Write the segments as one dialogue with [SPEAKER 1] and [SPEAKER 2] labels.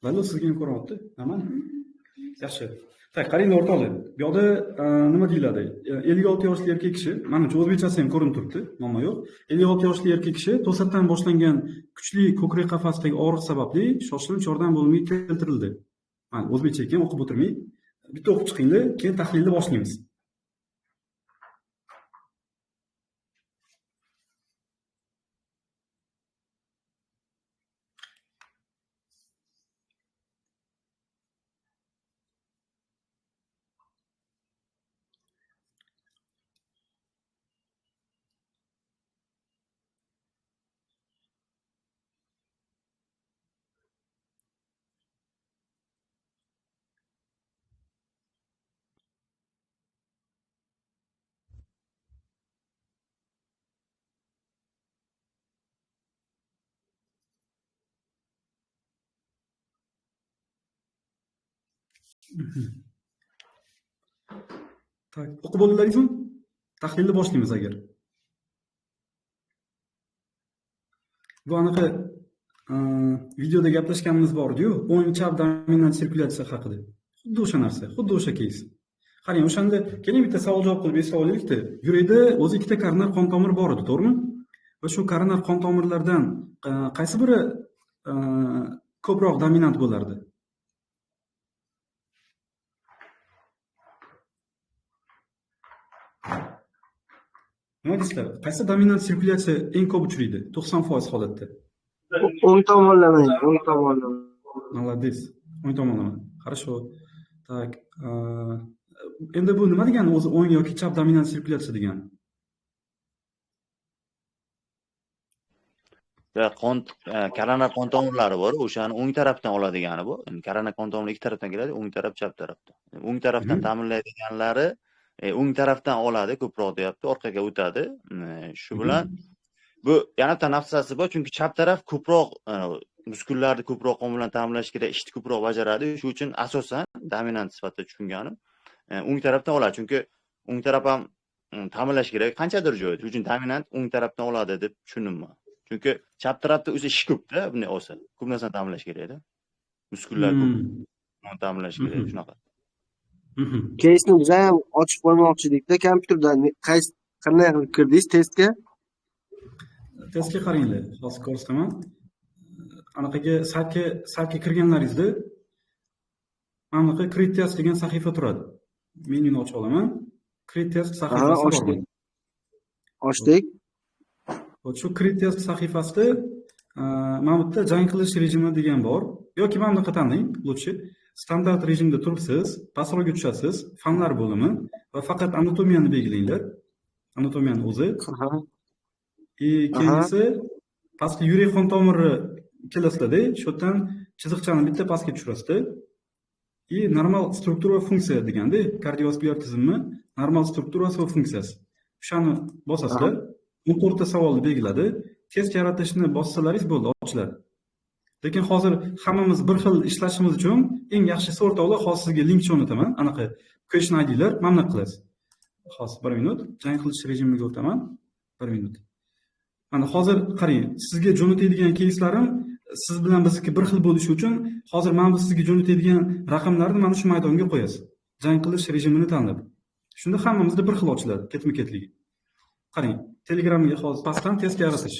[SPEAKER 1] Laylo sizga ham ko'ryapti? Nimani? Yaxshi. Tak, qarang o'rtoqlar. Bu yoqda nima deyiladi? 56 yoshli erkak kishi, menimcha o'zbekchasi ham ko'rinib turibdi, muammo yo'q. 56 yoshli erkak kishi to'satdan boshlangan kuchli ko'krak qafasidagi og'riq sababli shoshilinch yordam bo'limiga keltirildi. Mana o'zbekcha ekan, o'qib o'tirmay, bitta o'qib chiqinglar, keyin tahlilni boshlaymiz. Tak, o'qib bo'ldilaringizmi? Tahlilni boshlaymiz agar. Bu anaqa videoda gaplashganimiz bor-ku, o'ng chap dominant sirkulyatsiya haqida. Xuddi o'sha narsa, xuddi o'sha keys. Qarang, o'shanda keling bitta savol javob qilib esga olaylik-da. Yurakda o'zi ikkita koronar qon tomiri bor edi, to'g'rimi? Va shu koronar qon tomirlardan qaysi biri ko'proq dominant bo'lardi? Nima deysizlar? Qaysi dominant sirkulyatsiya eng ko'p uchraydi? 90% holatda.
[SPEAKER 2] o'ng tomonlama, o'ng tomonlama.
[SPEAKER 1] Молодец. O'ng tomonlama. Хорошо. Так, endi bu nima degani o'zi o'ng yoki chap dominant sirkulyatsiya degani?
[SPEAKER 3] Koronar qon tomirlari bor, o'shani o'ng tarafdan oladigani bu. Koronar qon tomiri ikki tarafdan keladi, o'ng taraf, chap tarafdan. O'ng tarafdan ta'minlaydiganlari o'ng tarafdan oladi, ko'proq deyapti, orqaga o'tadi. Shu bilan bu yana tanaffusasi bor, chunki chap taraf ko'proq muskullarni ko'proq qon bilan ta'minlash kerak, ishni ko'proq bajaradi. Shuning uchun asosan dominant sifatida tushunganim o'ng tarafdan oladi, chunki o'ng taraf ham ta'minlash kerak qanchadir joyda. Shuning uchun dominant o'ng tarafdan oladi deb tushundim men. Chunki chap tarafda o'zi ish ko'p-da, bunday olsa. Ko'p narsani ta'minlash kerak-da. Muskullar ko'p ta'minlash kerak, shunaqa.
[SPEAKER 2] Keysni biz ham ochib qo'ymoqchi edikda kompyuterdan. Qanday qilib kirdingiz testga?
[SPEAKER 1] Testga qaranglar, hozir ko'rsataman. Anaqaga saytga kirganlaringizda mana bunaqa Create Test degan sahifa turadi. Menyuni ochib olaman. Create Test sahifasi bor.
[SPEAKER 2] Ochdik.
[SPEAKER 1] Shu Create Test sahifasida mana bu yerda jang qilish rejimi degan bor. Yoki mana bunaqa tanlang, lutchi. Standart rejimda turibsiz, pastroga tushasiz, fanlar bo'limi va faqat anatomiyani belgilanglar. Anatomiyani o'zi. Keyin esa pastga yurak qon tomiri kelasizda, shu yerdan chiziqchani bitta pastga tushirasizda. Normal struktura va funksiya deganda, kardiovaskulyar tizimni normal strukturasi va funksiyasi. O'shani bosasizlar, 14 ta savolni belgiladi. Test yaratishni bossalaringiz bo'ldi, ochiladi. Lekin hozir hammamiz bir xil ishlashimiz uchun eng yaxshisi o'rtoqlar, hozir sizga link jo'nataman. Anaqa question ID'lar mamnun qilasiz. Hozir 1 minut jang qilish rejimiga o'taman. 1 minut. Mana hozir qarang, sizga jo'natadigan keyslarim siz bilan bizniki bir xil bo'lishi uchun hozir men sizga jo'natadigan raqamlarni mana shu maydonga qo'yasiz. Jang qilish rejimini tanlab. Shunda hammamizda bir xil ochiladi, ketma-ketligi. Qarang, Telegramga hozir pastdan test yaratish.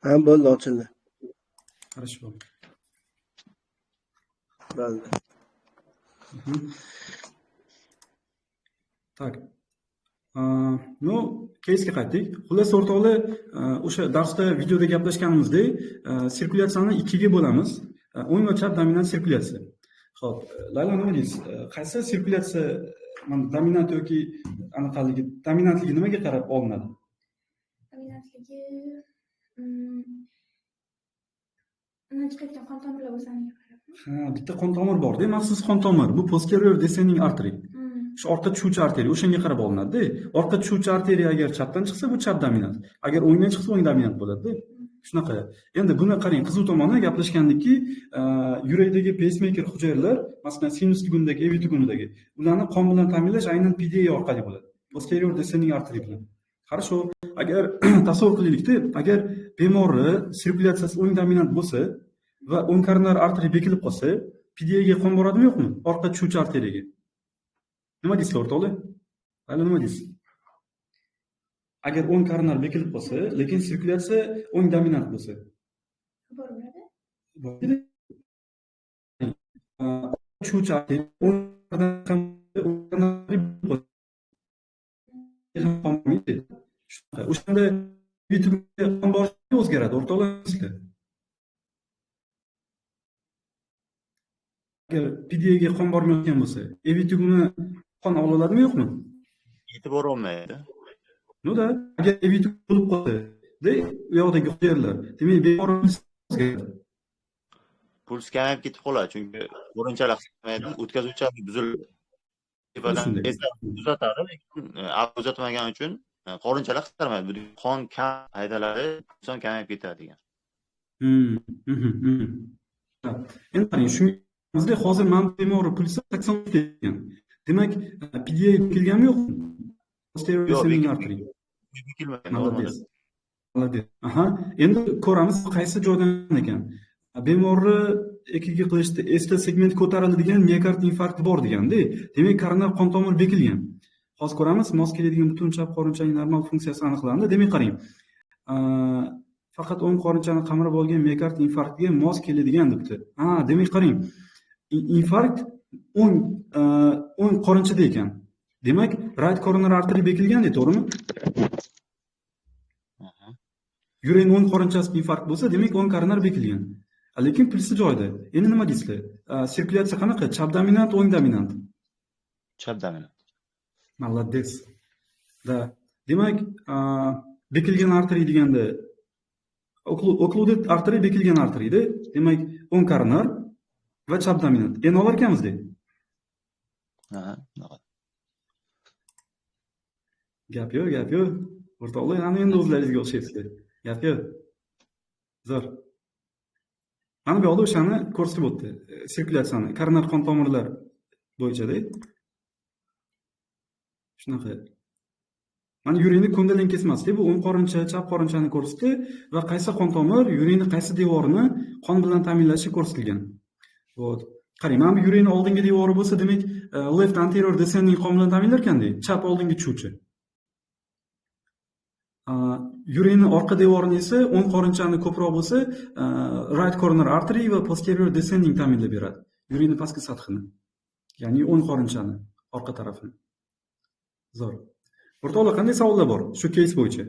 [SPEAKER 2] Ha, bo'ldi, ochildi.
[SPEAKER 1] Хорошо.
[SPEAKER 2] Bo'ldi.
[SPEAKER 1] Tak. No, keysga qaytdik. Xullas o'rtoqlar, o'sha darsda videoda gaplashganimizdek, sirkulyatsiyani ikkiga bo'lamiz. O'ng va chap dominant sirkulyatsiya. Xo'p, Laylo nima deysiz? Qaysi sirkulyatsiya dominant yoki anaqaligi, dominantligi nimaga qarab olinadi?
[SPEAKER 4] Dominantligi chiqayotgan qon tomirlar o'saniga qarab.
[SPEAKER 1] Ha, bitta qon tomir bor-da, maxsus qon tomir. Bu posterior descending artery. Shu orqa tushuvchi arteriya, o'shanga qarab olinadi-da. Orqa tushuvchi arteriya agar chapdan chiqsa, bu chap dominant. Agar o'ngdan chiqsa, o'ng dominant bo'ladi-da. Shunaqa. Endi buni qarang, qiziq tomoni gaplashgandikki, yurakdagi pacemaker hujayralar, masalan, sinus tugunidagi, AV tugunidagi, ularni qon bilan ta'minlash aynan PDA orqali bo'ladi. Posterior descending artery bilan. Хорошо. agar tasavvur qilaylikda, agar bemorni sirkulyatsiyasi o'ng dominant bo'lsa va o'ng koronar arteriya bekilib qolsa, PDAga qon boradimi yo'qmi? Orqa tushuvchi arteriyaga. Nima deysizlar o'rtoqlar? Hali nima deysiz? Agar o'ng koronar bekilib qolsa, lekin sirkulyatsiya o'ng dominant bo'lsa,
[SPEAKER 4] Boradi.
[SPEAKER 1] tushuvchi arteriya o'ng o'shanda vitaminga qon borishi o'zgaradi o'rtoqlar. Agar PDAga qon bormayotgan bo'lsa, evitugni qon oladimi yo'qmi?
[SPEAKER 3] Yetib borolmaydi.
[SPEAKER 1] Noda, agar evitug bo'lib qolsa, u yoqdagi yerlar, demak bemorimiz o'zgaradi.
[SPEAKER 3] Puls kamayib ketib qoladi, chunki qo'rinchalar qismaydi, o'tkazuvchilik buziladi.
[SPEAKER 1] Shunday.
[SPEAKER 3] Esa uzatadi, lekin uzatmagan uchun qo'rinchalar qisqarmaydi. Bu qon kam haydalari inson kamayib ketadi degan.
[SPEAKER 1] Endi qarang, shungizda hozir mana bemorning pulsi 80 ekan. Demak, PDA kelganmi yo'qmi? Posterior descending artery.
[SPEAKER 3] Bekilmagan,
[SPEAKER 1] Молодец. Молодец. Aha, endi ko'ramiz qaysi joydan ekan. Bemorni EKG qilishda esda segment ko'tariladigan miokard infarkti bor deganda, demak koronar qon tomiri bekilgan. Hozir ko'ramiz, mos keladigan butun chap qorinchaning normal funksiyasi aniqlandi. Demak, qarang. Faqat o'ng qorinchani qamrab olgan miokard infarktga mos keladigan debdi. Demak, qarang. Infarkt o'ng qorinchada ekan. Demak, right coronary artery bekilganda, to'g'rimi? Yuring o'ng qorinchasida infarkt bo'lsa, demak o'ng koronar bekilgan. Lekin pulsi joyida. Endi nima deysizlar? Sirkulyatsiya qanaqa? Chap dominant, o'ng dominant?
[SPEAKER 3] Chap dominant.
[SPEAKER 1] Молодец. Da. Demak, bekilgan arteriya deganda occluded arteriya bekilgan arteriyada, demak, o'ng koronar va chap dominant. Endi olar ekanmiz-da. Gap yo'q. O'rtoqlar, ana endi o'zlaringizga o'xshaysizlar. Gap yo'q. Zo'r. Mana bu yoqda o'shani ko'rsatib o'tdi. Sirkulyatsiyani, koronar qon tomirlar bo'yicha-da. Shunaqa. Mana yuringni ko'ndalang kesmasdi. Bu o'ng qorincha, chap qorinchani ko'rsatdi va qaysi qon tomir yuringni qaysi devorini qon bilan ta'minlashi ko'rsatilgan. Vot. Qarang, mana bu yuringni oldingi devori bo'lsa, demak, left anterior descending qon bilan ta'minlar ekanda, chap oldingi tushuvchi. Yuringni orqa devorini esa o'ng qorinchani ko'proq bo'lsa, right coronary artery va posterior descending ta'minlab beradi. Yuringni pastki sathini. Ya'ni o'ng qorinchani orqa tarafini. Zo'r. O'rtoqlar, qanday savollar bor shu case bo'yicha?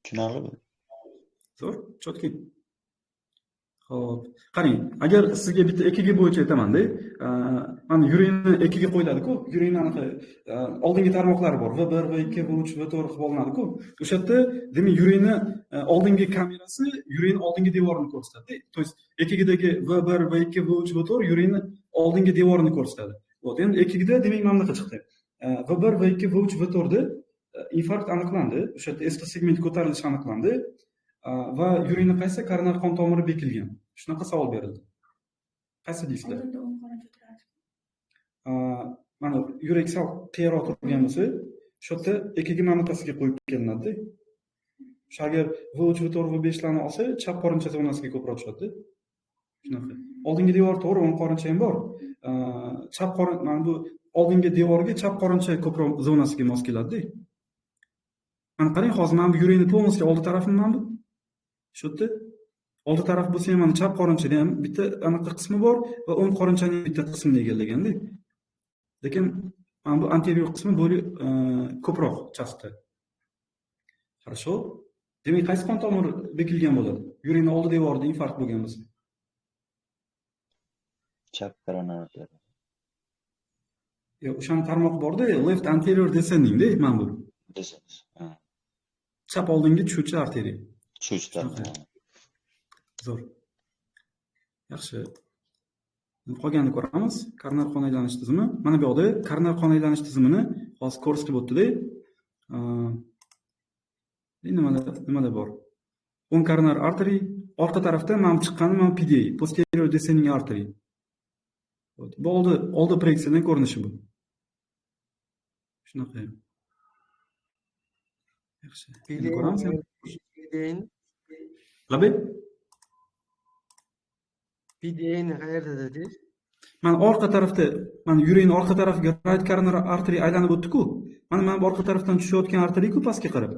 [SPEAKER 3] Tushunarli.
[SPEAKER 1] Zo'r, chotki. Xo'p, qarang, agar sizga bitta EKG bo'yicha aytaman-da, mana yuringni EKG qo'yiladi-ku, yuringni anaqa oldingi tarmoqlari bor, V1, V2, V3, V4 qilib olinadi-ku. O'sha yerda, demak, yuringni oldingi kamerasi yuringni oldingi devorini ko'rsatadi. To есть EKGdagi V1, V2, V3, V4 yuringni oldingi devorini ko'rsatadi. Vot, endi EKGda demak mana bunaqa chiqdi. V1, V2, V3, V4 da infarkt aniqlandi. O'sha yerda esda segment ko'tarilishi aniqlandi. Va yuringni qaysi koronar qon tomiri bekilgan? Shunaqa savol berildi. Qaysi deysizlar?
[SPEAKER 4] Oldinda o'ng qorincha turadi.
[SPEAKER 1] Mana yurak sal qiyroq turgan bo'lsa, shu yerda EKG manotasiga qo'yib kelinadi. O'sha agar V3, V4, V5 larni olsa, chap qorincha zonasiga ko'proq tushadi. Shunaqa. Oldingi devor to'g'ri, o'ng qorincha ham bor. Chap qorin, mana bu oldingi devorga chap qorincha ko'proq zonasiga mos keladi. Mana qarang, hozir mana bu yurakni polностью oldi tarafini mana bu. Shu yerda oldi taraf bo'lsa ham mana chap qorinchada ham bitta anaqa qismi bor va o'ng qorinchaning bitta qismini egallaganda. Lekin mana bu anterior qismi bo'li ko'proq chapda. Хорошо. Demak, qaysi qon tomiri bekilgan bo'ladi? Yuringni oldi devorida infarkt bo'lgan bo'lsa.
[SPEAKER 3] Chap koronar arteriya.
[SPEAKER 1] O'sha tarmoq bor-da, left anterior descending da, mana bu. Chap oldingi tushuvchi arteriya. Zo'r. Yaxshi. Qolganini ko'ramiz. Koronar qon aylanish tizimi. Mana bu yoqda koronar qon aylanish tizimini hozir ko'rsatib o'tdi-da. Nimalar bor? O'ng koronar artery, orqa tarafda mana chiqqani mana PDA, posterior descending artery. Bu oldi preksiyadan ko'rinishi bu. Shunaqa. Yaxshi. Endi ko'ramiz.
[SPEAKER 2] PDA'ni
[SPEAKER 1] Labay.
[SPEAKER 2] qayerda dedingiz?
[SPEAKER 1] Mana orqa tarafda, mana yurakning orqa tarafiga right coronary artery aylanib o'tdi-ku. Mana bu orqa tarafdan tushayotgan arteriya-ku pastga qarab.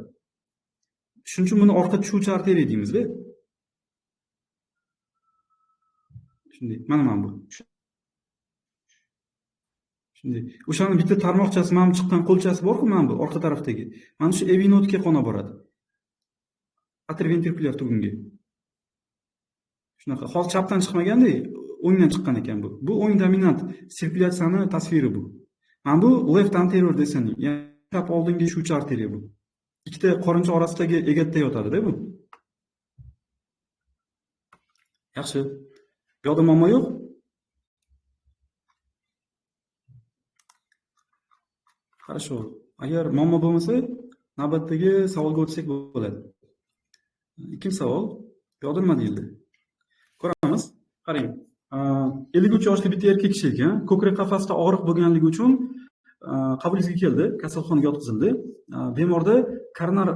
[SPEAKER 1] Shuning uchun buni orqa tushuvchi arteriya deymiz-da. Shunday, mana bu. Shunday. O'shani bitta tarmoqchasi, mana bu chiqqan qo'lchasi bor-ku, mana bu orqa tarafdagi. Mana shu AV nodga qona boradi. Atrioventrikulyar tugunga. Shunaqa. Hozir chapdan chiqmaganda, o'ngdan chiqqan ekan bu. Bu o'ng dominant sirkulyatsiyani tasviri bu. Mana bu left anterior descending, ya'ni chap oldinga tushuvchi arteriya bu. Ikkita qorincha orasidagi egatda yotadi-da bu. Yaxshi. Bu yoqda muammo yo'q? Хорошо. Agar muammo bo'lmasa, navbatdagi savolga o'tsak bo'ladi. Ikkinchi savol. Bu yoqda nima deyildi? Ko'ramiz. Qarang. 53 yoshli bitta erkak kishi ekan. Ko'krak qafasida og'riq bo'lganligi uchun qabulingizga keldi, kasalxonaga yotqizildi. Bemorda koronar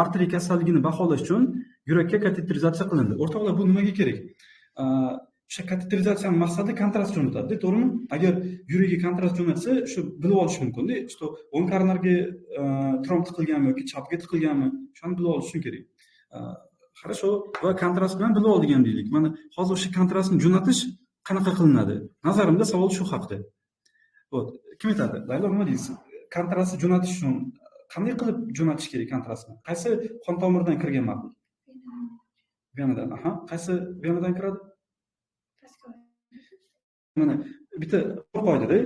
[SPEAKER 1] arteriya kasalligini baholash uchun yurakka kateterizatsiya qilindi. O'rtoqlar, bu nimaga kerak? O'sha kateterizatsiyaning maqsadi kontrast jo'natadi, to'g'rimi? Agar yurakga kontrast jo'natsa, shu bilib olish mumkin-da, что o'ng koronarga tromb tiqilganmi yoki chapga tiqilganmi, shuni bilib olish uchun kerak. Хорошо, va kontrast bilan bilib olgan deylik. Mana hozir o'sha kontrastni jo'natish qanaqa qilinadi? Nazarimda savol shu haqda. Xo'p, kim aytadi? Laylo, nima deysiz? Kontrastni jo'natish uchun qanday qilib jo'natish kerak kontrastni? Qaysi qon tomiridan kirgan ma'qul? Venadan. Aha, qaysi venadan kiradi? Mana bitta qo'ydi-da.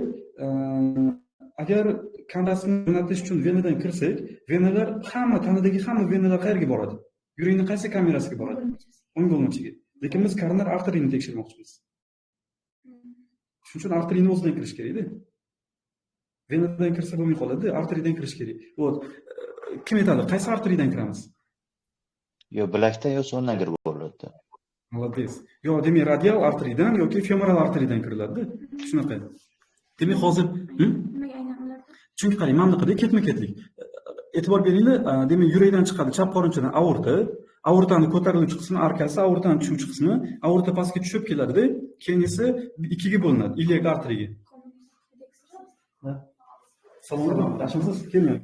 [SPEAKER 1] Agar kontrastni jo'natish uchun venadan kirsak, venalar tanadagi hamma venalar qayerga boradi? Yurakning qaysi kamerasiga boradi? O'ng bo'lmachiga. Lekin biz koronar arteriyani tekshirmoqchimiz. Shuning uchun arteriyani o'zidan kirish kerak-da. Venadan kirsa bo'lmay qoladi, arteriyadan kirish kerak. Xo'p, kim aytadi? Qaysi arteriyadan kiramiz?
[SPEAKER 3] Yo bilakdan yo so'ndan kirib bo'ladi.
[SPEAKER 1] Молодец. Yo, demak, radial arteriyadan yoki femoral arteriyadan kiriladi-da. Shunaqa. Demak, hozir
[SPEAKER 4] Nimaga aynan ularda?
[SPEAKER 1] chunki qarang, mana bunaqada ketma-ketlik. E'tibor beringlar, demak, yurakdan chiqadi chap qorinchadan aorta, aortani ko'tariluvchi qismi arkasi, aortani tushuvchi qismi, aorta pastga tushib keladi-da, keyin esa ikkiga bo'linadi, iliak arteriyaga. Salomlar, yaxshimisiz? Kelmang.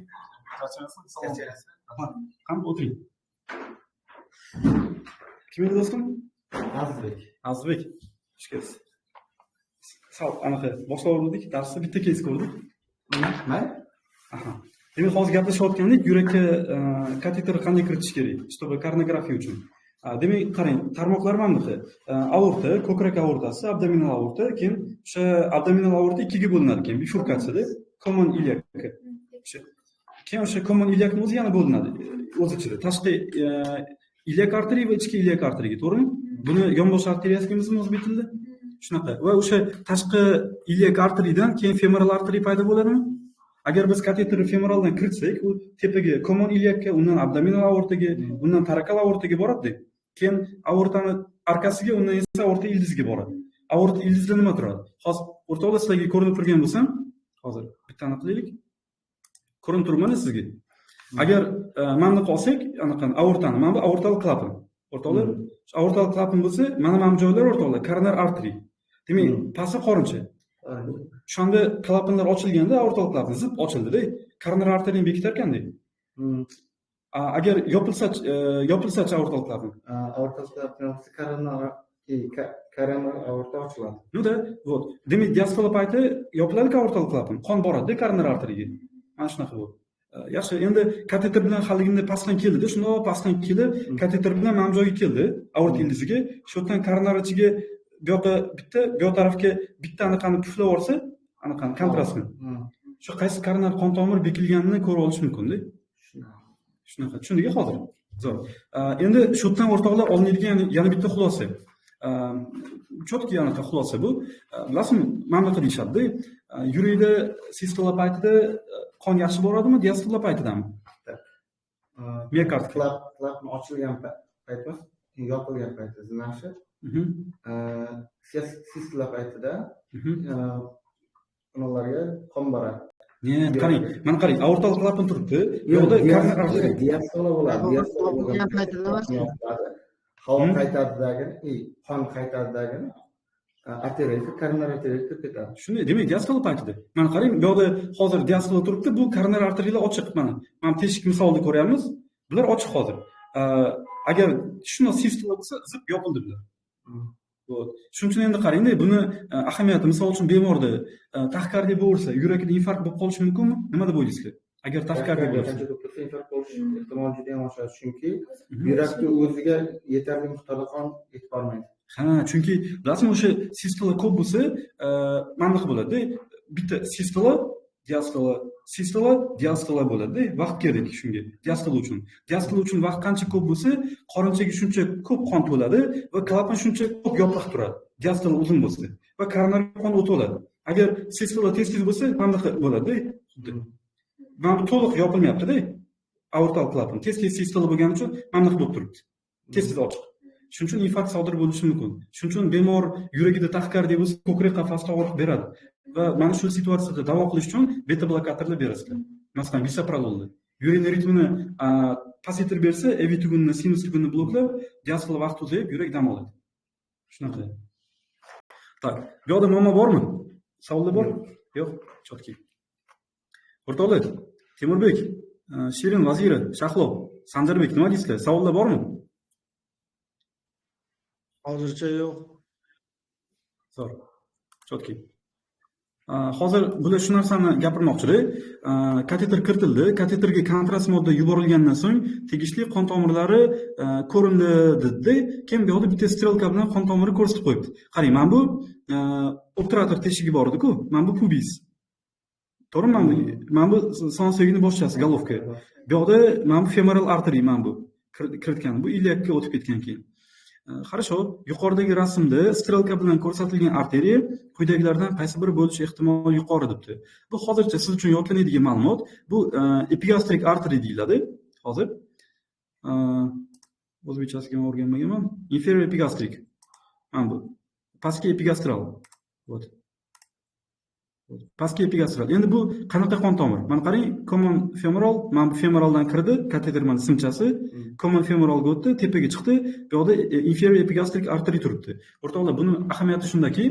[SPEAKER 1] Ham o'tiring. Kim edi do'stim?
[SPEAKER 2] Azizbek.
[SPEAKER 1] Azizbek. Xush kelibsiz. Sal anaqa boshlovdik, darsda bitta keys ko'rdik.
[SPEAKER 2] Nima?
[SPEAKER 1] Aha. Demak, hozir gaplashayotgandik, yurakka kateter qanday kiritish kerak, чтобы koronografiya uchun. Demak, qarang, tarmoqlar mana bunaqa. Aorta, ko'krak aortasi, abdominal aorta, keyin o'sha abdominal aorta ikkiga bo'linadi, keyin bifurkatsiyada common iliac. Keyin o'sha common iliacning o'zi yana bo'linadi o'z ichida. Tashqi iliak arteriya va ichki iliak arteriyaga, to'g'rimi? Buni yonbosh arteriyasi deymizmi o'zbek tilida? Shunaqa. Va o'sha tashqi iliak arteriyadan keyin femoral arteriya paydo bo'ladimi? Agar biz kateterni femoraldan kiritsak, u tepaga common iliakka, undan abdominal aortaga, undan torakal aortaga boradi. Keyin aortani arkasiga, undan esa aorta ildiziga boradi. Aorta ildizida nima turadi? Hozir o'rtoqlar sizlarga ko'rinib turgan bo'lsam, hozir bittani qilaylik. Ko'rinib turibmi sizga? Agar mana buni olsak, anaqa aortani, mana bu aortal klapan. O'rtoqlar, aortal klapan bo'lsa, mana bu joylar o'rtoqlar, koronar arteriya. Demak, pastki qorincha. O'shanda klapanlar ochilganda aortal klapan zip ochildi-da, koronar arteriyani bekitar ekanda. Agar yopilsa aortal klapan.
[SPEAKER 2] Aortal klapan koronar aorta ochiladi.
[SPEAKER 1] Ну-da, вот. Demak, diastole payti yopiladi aortal klapan, qon boradi koronar arteriyaga. Mana shunaqa bo'ldi. Yaxshi, endi kateter bilan haligini pastdan keldi-da, shundoq pastdan kelib, kateter bilan mana bu joyga keldi, aorta ildiziga. Shu yerdan koronar ichiga bu yoqqa bitta, bu yoq tarafga bitta anaqani puflab olsa, anaqani kontrastni. Shu qaysi koronar qon tomiri bekilganini ko'rib olish mumkin-da. Shunaqa. Tushundingiz hozir? Zo'r. Endi shu yerdan o'rtoqlar olinadigan yana bitta xulosa. Cho'tki anaqa xulosa bu. Bilasizmi, mana bunaqa deyishadi-da. Yurakda sistola paytida qon yaxshi boradimi, diastola paytidami? Miyokard
[SPEAKER 2] Klapni ochilgan paytmi? Yopilgan paytida yaxshi. Sistola paytida ularga qon boradi.
[SPEAKER 1] qarang, mana qarang, aortal klapan turibdi. Bu yoqda koronar arteriya.
[SPEAKER 5] diastola bo'ladi. Diastola
[SPEAKER 2] bo'lgan paytida
[SPEAKER 5] havo qaytaridagini, qon qaytaridagini arteriyaga, koronar arteriyaga kirib ketadi.
[SPEAKER 1] Shunday, demak, diastola paytida. Mana qarang, bu yoqda hozir diastola turibdi, bu koronar arteriyalar ochiq mana. Mana teshik misolida ko'ryapmiz. Bular ochiq hozir. Agar shunday sistola bo'lsa, zip yopildi bular. Shuning uchun endi qarangda, buni ahamiyati, misol uchun bemorda taxikardiya bo'lsa, yurakda infarkt bo'lib qolishi mumkinmi? Nima deb o'ylaysizlar? Agar taxikardiya bo'lsa,
[SPEAKER 5] qancha ko'p tursa infarkt bo'lish ehtimoli juda ham oshadi, chunki yurakka o'ziga yetarli miqdorda qon yetib bormaydi.
[SPEAKER 1] Ha, chunki bilasizmi, o'sha sistola ko'p bo'lsa, mana bunaqa bo'ladi. Bitta sistola, diastola bo'ladi. Vaqt kerak shunga. Diastola uchun vaqt qancha ko'p bo'lsa, qorinchaga shuncha ko'p qon to'ladi va klapan shuncha ko'p yopiq turadi. Diastola uzun bo'lsa va koronarga qon o'toladi. Agar sistola tez bo'lsa, mana bunaqa bo'ladi. Mana bu to'liq yopilmayapti-da. Aortal klapan tez sistola bo'lgani uchun mana bunaqa bo'lib turibdi. Tez ochiq. Shuning uchun infarkt sodir bo'lishi mumkin. Shuning uchun bemor yuragida taxikardiya bo'lsa, ko'krak qafasida og'riq beradi. Va mana shu situatsiyada davo qilish uchun beta blokatorlar berasizlar. Masalan, bisoprololni. Yurak ritmini pasaytirib bersa, AV tugunni, sinus tugunni bloklab, diastola vaqt uzayib, yurak dam oladi. Shunaqa. Tak, bu yoqda muammo bormi? Savollar bor? Yo'q, chotki. O'rtoqlar, Temurbek, Shirin Vazira, Shahlov, Sanjarbek, nima deysizlar? Savollar bormi?
[SPEAKER 2] Hozircha yo'q.
[SPEAKER 1] Zo'r. Chotki. Hozir bular shu narsani gapirmoqchi-da. Kateter kiritildi. Kateterga kontrast modda yuborilgandan so'ng tegishli qon tomirlari ko'rindi dedi. Keyin bu yoqda bitta strelka bilan qon tomiri ko'rsatib qo'yibdi. Qarang, mana bu obturator teshigi bor edi-ku. Mana bu pubis. To'g'rimi? Mana bu son so'ygining boshchasi, golovka. Bu yoqda mana bu femoral arteriya, mana bu kiritgan. Bu iliakka o'tib ketgan keyin. Хорошо, yuqoridagi rasmda strelka bilan ko'rsatilgan arteriya quyidagilardan qaysi biri bo'lishi ehtimoli yuqori debdi. Bu hozircha siz uchun yodlanadigan ma'lumot. Bu epigastrik arteriya deyiladi. Hozir o'zbekchasiga o'rganmaganman. Inferior epigastrik. Mana bu pastki epigastral. Вот. Pastki epigastral. Endi bu qanaqa qon tomir? Mana qarang, common femoral, mana bu femoraldan kirdi, kateter mana simchasi, common femoralga o'tdi, tepaga chiqdi. Bu yoqda inferior epigastric arteriya turibdi. O'rtoqlar, buni ahamiyati shundaki,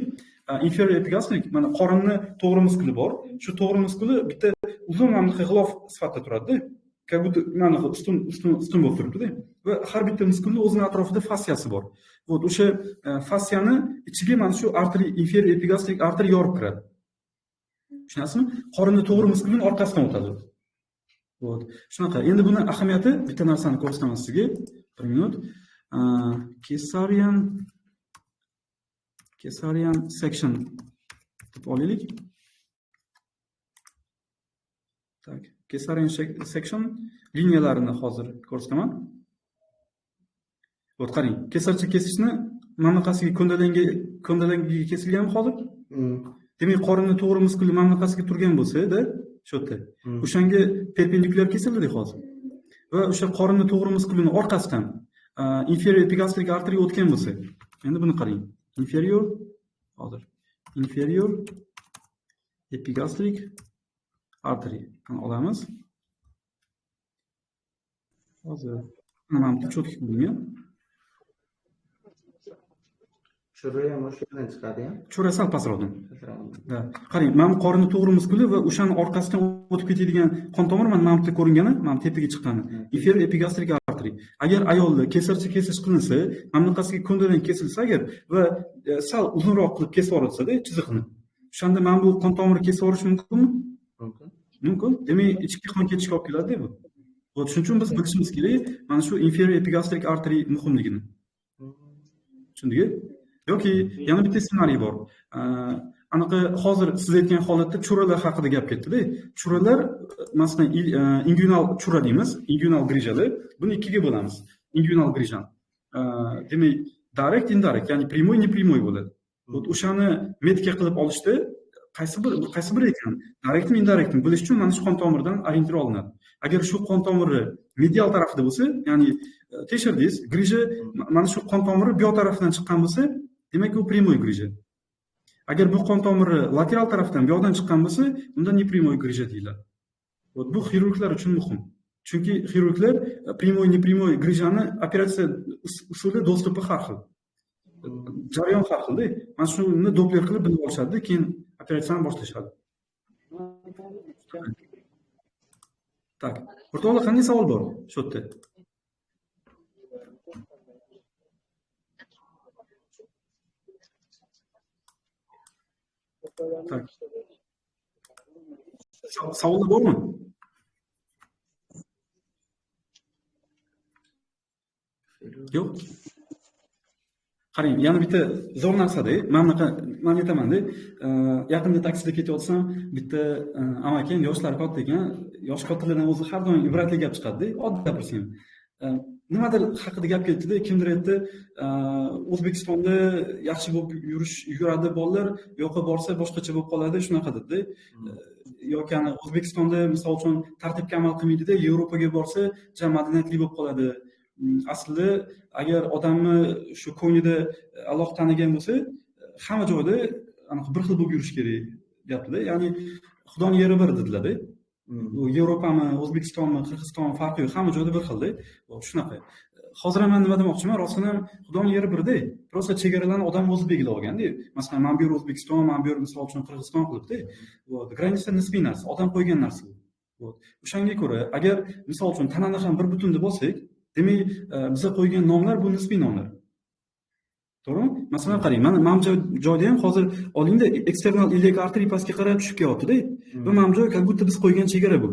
[SPEAKER 1] inferior epigastric mana qorinni to'g'ri muskuli bor. Shu to'g'ri muskuli bitta uzun mana g'ilof sifatida turadi-da. Как будто mana ustun bo'lib turibdi-da. Va har bitta muskulning o'zining atrofida fasiyasi bor. Вот o'sha fasiyani ichiga mana shu arteriya, inferior epigastric arteriya yorib kiradi. Tushunasizmi? Qorinni to'g'ri muskulining orqasidan o'tadi. Вот. Shunaqa. Endi buni ahamiyati bitta narsani ko'rsataman sizga. 1 minut. Caesarean section deb olaylik. Tak, Caesarean section liniyalarini hozir ko'rsataman. Вот qarang, kesarcha kesishni mana bunaqasiga ko'ndalangiga kesilganmi hozir? Demak, qorinni to'g'ri muskuli mana bunaqasiga turgan bo'lsa-da, shu yerda. O'shanga perpendikulyar kesildi hozir. Va o'sha qorinni to'g'ri muskulining orqasidan inferior epigastric arteriya o'tgan bo'lsa, endi buni qarang. Inferior epigastric arteriya. Qani olamiz. Hozir mana bu cho'tki bo'lgan.
[SPEAKER 5] Chura ham o'shadan chiqadi-ya.
[SPEAKER 1] Chura sal pastroqdan. Da. Qarang, mana bu qorinni to'g'ri muskuli va o'shaning orqasidan o'tib ketadigan qon tomiri mana bu yerda ko'ringani, mana tepaga chiqqani. Inferior epigastric arteriya. Agar ayolda kesarcha kesish qilinsa, mana bunaqasiga ko'ndalang kesilsa agar va sal uzunroq qilib kesib yuborilsa-da chiziqni. O'shanda mana bu qon tomiri kesib yuborish mumkinmi? Mumkin. Demak, ichki qon ketishga olib keladi bu. Вот shuning uchun biz bilishimiz kerak, mana shu inferior epigastric arteriya muhimligini. Tushundingmi? Yoki yana bitta ssenariy bor. Anaqa hozir siz aytgan holatda churalar haqida gap ketdi-da. Churalar, masalan, inguinal chura deymiz, inguinal grijalar. Buni ikkiga bo'lamiz. Inguinal grijan. Demak, direct, indirect, ya'ni прямой, непрямой bo'ladi. Вот o'shani metka qilib olishda qaysi bir ekan, directmi, indirectmi bilish uchun mana shu qon tomirdan orientir olinadi. Agar shu qon tomiri medial tarafida bo'lsa, ya'ni tekshirdingiz, grija mana shu qon tomiri bu yoq tarafdan chiqqan bo'lsa, demak u прямой grija. Agar bu qon tomiri lateral tarafdan bu yoqdan chiqqan bo'lsa, unda непрямой грыжа deyiladi. Bu xirurglar uchun muhim. Chunki xirurglar прямой непрямой грыжani operatsiya usuli dostupi har xil. Jarayon har xilda. Mana shuni doppler qilib bilib olishadi, keyin operatsiyani boshlashadi. Tak. O'rtoqlar, qanday savol bor shu yerda? Tak. Savollar bormi? Yo'q. Qarang, yana bitta zo'r narsa-da, men aytaman-da, yaqinda taksida ketyapsam, bitta amakim yoshlari katta ekan, yosh kattalardan o'zi har doim ibratli gap chiqadi-da, oddiy gapirsam. Nimadir haqida gap ketdi-da, kimdir aytdi, O'zbekistonda yaxshi bo'lib yuradi bolalar, yo'qqa borsa boshqacha bo'lib qoladi, shunaqa dedi-da. Yoki O'zbekistonda misol uchun tartibga amal qilmaydi-da, Yevropaga borsa, jam madaniyatli bo'lib qoladi. Aslida agar odamni shu ko'nglida Alloh tanigan bo'lsa, hamma joyda bir xil bo'lib yurish kerak gapda. Ya'ni Xudoning yeri bir dedilar-da. Yevropami, O'zbekistonmi, Qirg'iziston farqi yo'q, hamma joyda bir xilda. Shunaqa. Hozir ham men nima demoqchiman, rostdan ham Xudoning yeri birda. Prosta chegaralarni odam o'zi belgilab olganda. Masalan, men bu yer O'zbekiston, men bu yer misol uchun Qirg'iziston qilibdi. Granitsa nisbiy narsa, odam qo'ygan narsa. O'shanga ko'ra, agar misol uchun tanani ham bir butun deb olsak, demak, biza qo'ygan nomlar bu nisbiy nomlar. To'g'rimi? Masalan, qarang, mana joyda ham hozir olingda eksternal iliac arteriy pastga qarab tushib kelyapti-da. Va mana joy как будто biz qo'ygan chegara bu.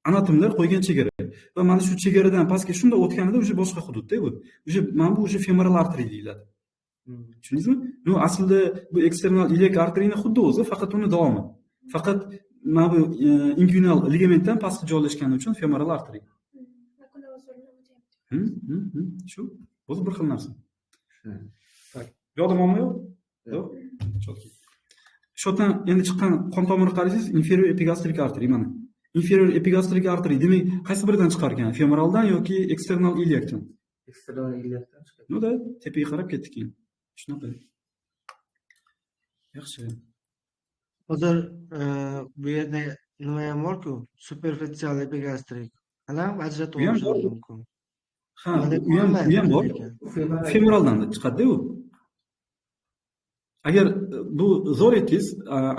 [SPEAKER 1] Anatomlar qo'ygan chegara. Va mana shu chegaradan pastga shunda o'tganida o'sha boshqa hududda bu. O'sha mana bu o'sha femoral arteriy deyiladi. Tushundingizmi? No, aslida bu eksternal iliac arteriyning xuddi o'zi, faqat uni davomi. Faqat mana bu inguinal ligamentdan pastga joylashgani uchun femoral arteriy. Shu o'zi bir xil narsa. Tak. Bu yoqda muammo yo'q? Yo'q. Chotki. Shu yerdan endi chiqqan qon tomiri qaraysiz, inferior epigastric artery mana. Inferior epigastric artery demak, qaysi biridan chiqar ekan? Femoraldan yoki eksternal iliacdan?
[SPEAKER 5] Eksternal iliacdan chiqadi.
[SPEAKER 1] No-da, tepaga qarab ketdik keyin. Shunaqa. Yaxshi.
[SPEAKER 2] Hozir bu yerda nima ham bor-ku? Superficial epigastric. Ana ajratib olish mumkin.
[SPEAKER 1] Ha, u ham bor. Femoraldan chiqadi-da u. Agar bu zo'r etis,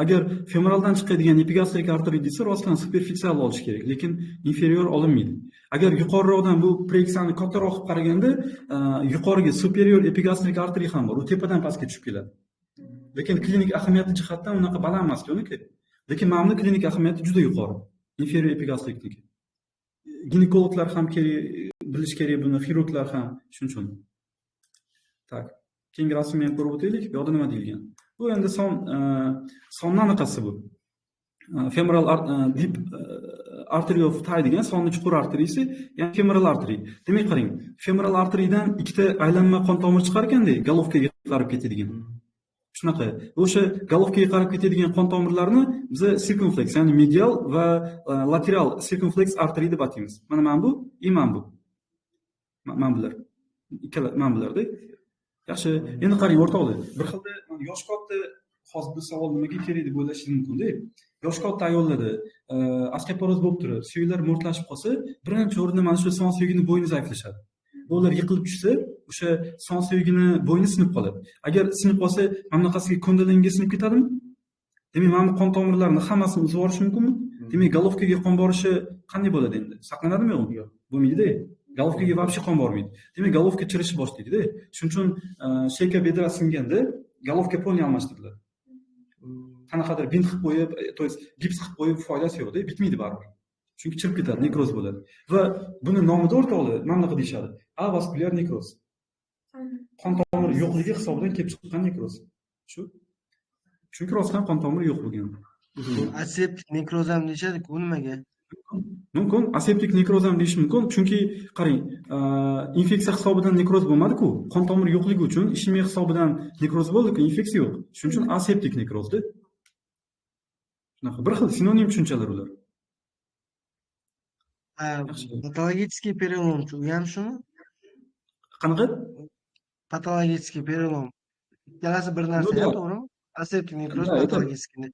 [SPEAKER 1] agar femoraldan chiqadigan epigastric artery desa, rostdan superficial olish kerak, lekin inferior olinmaydi. Agar yuqoriroqdan bu preksiyani kattaroq qilib qaraganda, yuqoriga superior epigastric artery ham bor, u tepadan pastga tushib keladi. Lekin klinik ahamiyati jihatdan unaqa baland emas uniki. Lekin mana bu klinik ahamiyati juda yuqori. Inferior epigastricniki. Ginekologlar ham kerak, bilish kerak buni, xirurglar ham shuning uchun. Tak. Keyingi rasmni ko'rib o'taylik. Bu yoqda nima deyilgan? Bu endi sonni anaqasi bu. Femoral deep artery of thigh degan sonni chuqur arteriyasi, ya'ni femoral artery. Demak, qarang, femoral arteriydan ikkita aylanma qon tomir chiqar ekanda, golovkaga qarab ketadigan. Shunaqa. O'sha golovkaga qarab ketadigan qon tomirlarni biz circumflex, ya'ni medial va lateral circumflex artery deb ataymiz. Mana bu, mana bu. Mana bular. Ikkala mana bularda. Yaxshi. Endi qarang, o'rtoqlar, bir xilda yosh katta hozir bu savol nimaga kerak deb o'ylashingiz mumkin-da. Yosh katta ayollarda osteoporoz bo'lib turib, suyaklar mo'rtlashib qolsa, birinchi o'rinda mana shu son suyagini bo'yni zaiflashadi. Ular yiqilib tushsa, o'sha son suyagini bo'yni sinib qoladi. Agar sinib qolsa, mana bunaqasiga ko'ndalangiga sinib ketadimi? Demak, mana bu qon tomirlarini hammasini uzib yuborish mumkinmi? Demak, golovkaga qon borishi qanday bo'ladi endi? Saqlanadimi yo'qmi? Yo'q. Bo'lmaydi-da. Golovkaga вообще qon bormaydi. Demak, golovka chirishni boshlaydi-da. Shuning uchun sheyka bedra singanda golovka polni almashtiriladi. Qanaqadir bint qilib qo'yib, to есть gips qilib qo'yib foydasi yo'q-da, bitmaydi baribir. Chunki chirib ketadi, nekroz bo'ladi. Va buni nomida o'rtoqlar mana bunaqa deyshadi. Avaskulyar nekroz. Qon tomiri yo'qligi hisobidan kelib chiqqan nekroz. Shu. Chunki rostdan qon tomiri yo'q bo'lgan.
[SPEAKER 2] Aseptik nekroz ham deyishadi-ku, nimaga?
[SPEAKER 1] Mumkin, aseptik nekroz ham deyish mumkin. Chunki qarang, infeksiya hisobidan nekroz bo'lmadi-ku. Qon tomiri yo'qligi uchun ishemiya hisobidan nekroz bo'ldi-ku, infeksiya yo'q. Shuning uchun aseptik nekrozda. Shunaqa bir xil sinonim tushunchalar ular.
[SPEAKER 2] Patologический перелом u ham shumi?
[SPEAKER 1] Qanaqa?
[SPEAKER 2] Patologический перелом. Ikkalasi bir narsa, to'g'rimi? Осептик нефроз,
[SPEAKER 1] Да, это-
[SPEAKER 2] патологический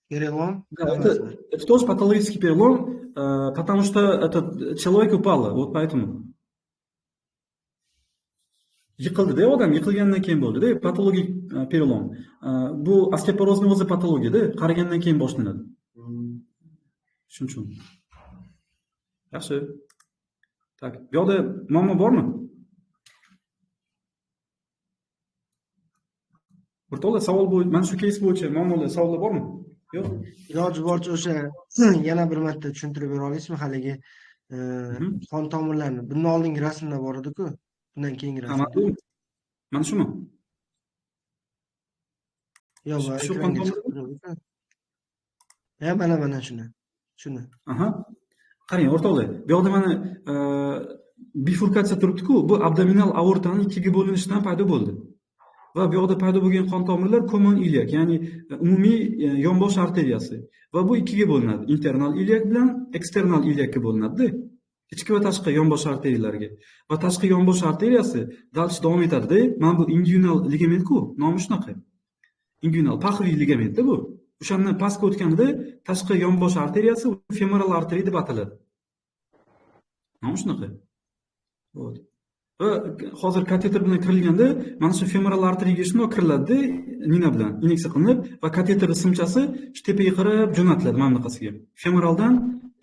[SPEAKER 2] перелом.
[SPEAKER 1] Да,
[SPEAKER 2] hammasi.
[SPEAKER 1] это тоже патологический перелом, потому что этот человек упал, вот поэтому. Yiqildida odam, yiqilgandan keyin bo'ldida, patologik perelom. Bu osteoporozning o'zi patologiyada, qarigandan keyin boshlanadi. Shuning uchun. Yaxshi. Tak, bu yoqda muammo bormi? O'rtoqlar, savol bo'yicha, mana shu keys bo'yicha muammolar, savollar bormi? Yo'q.
[SPEAKER 2] Iloji boricha o'sha yana bir marta tushuntirib bera olasizmi haligi qon tomirlarini? Bundan oldingi rasmda bor edi-ku. Bundan keyingi rasmda.
[SPEAKER 1] Mana shumi?
[SPEAKER 2] Yo'q,
[SPEAKER 1] Shu
[SPEAKER 2] ekranga
[SPEAKER 1] qon tomiri?
[SPEAKER 2] chiqib turibdi-ku. Mana shuni. Shuni.
[SPEAKER 1] Aha. Qarang, o'rtoqlar, bu yoqda mana bifurkatsiya turibdi-ku, bu abdominal aortani ikkiga bo'linishidan paydo bo'ldi. Va bu yoqda paydo bo'lgan qon tomirlar common iliac, ya'ni umumiy yonbosh arteriyasi. Va bu ikkiga bo'linadi. Internal iliac bilan eksternal iliacga bo'linadi. Ichki va tashqi yonbosh arteriyalarga. Va tashqi yonbosh arteriyasi dalch davom etadi-da. Mana bu inguinal ligament-ku, nomi shunaqa. Inguinal paxviy ligament-da bu. O'shandan pastga o'tganida tashqi yonbosh arteriyasi femoral arteriya deb ataladi. Nomi shunaqa. Вот. Va hozir kateter bilan kirilganda mana shu femoral arteriyaga shunday kiriladi, nina bilan inyeksiya qilinib va kateter simchasi shu tepaga qarab jo'natiladi mana bunaqasiga. Femoraldan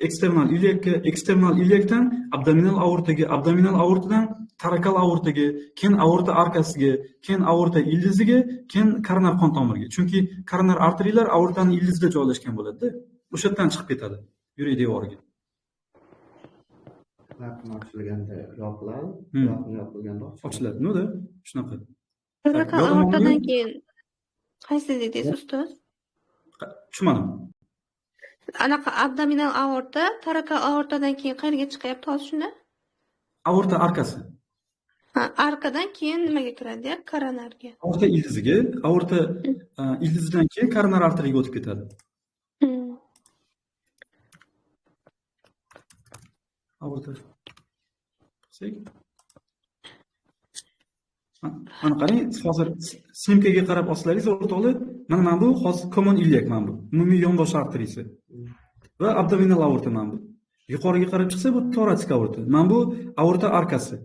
[SPEAKER 1] eksternal iliakka, eksternal iliakdan abdominal aortaga, abdominal aortadan torakal aortaga, keyin aorta arkasiga, keyin aorta ildiziga, keyin koronar qon tomiriga. Chunki koronar arteriyalar aortaning ildizida joylashgan bo'ladi-da. O'sha yerdan chiqib ketadi yurak devoriga.
[SPEAKER 5] Klapan ochilganda yopiladi, klapan yopilganda
[SPEAKER 1] Ochiladi, nima-da? Shunaqa.
[SPEAKER 6] Torakal
[SPEAKER 1] Yo'q,
[SPEAKER 6] aortadan
[SPEAKER 1] yo'q.
[SPEAKER 6] keyin qaysi dedingiz ustoz?
[SPEAKER 1] Tushunmadim.
[SPEAKER 6] Anaqa abdominal aorta, torakal aortadan keyin qayerga chiqyapti hozir shunda?
[SPEAKER 1] Aorta arkasi.
[SPEAKER 6] Ha, arkadan keyin nimaga kiradi? Koronarga.
[SPEAKER 1] Aorta ildiziga, aorta ildizidan keyin koronar arteriyaga o'tib ketadi.
[SPEAKER 6] Hmm.
[SPEAKER 1] Aorta. Qilsak. Mana qarang, hozir snimkaga qarab olsalaringiz, o'rtoqlar, mana bu hozir common iliac mana bu. Umumiy yonbosh arteriyasi. Va abdominal aorta mana bu. Yuqoriga qarab chiqsa bu toratsik aorta. Mana bu aorta arkasi.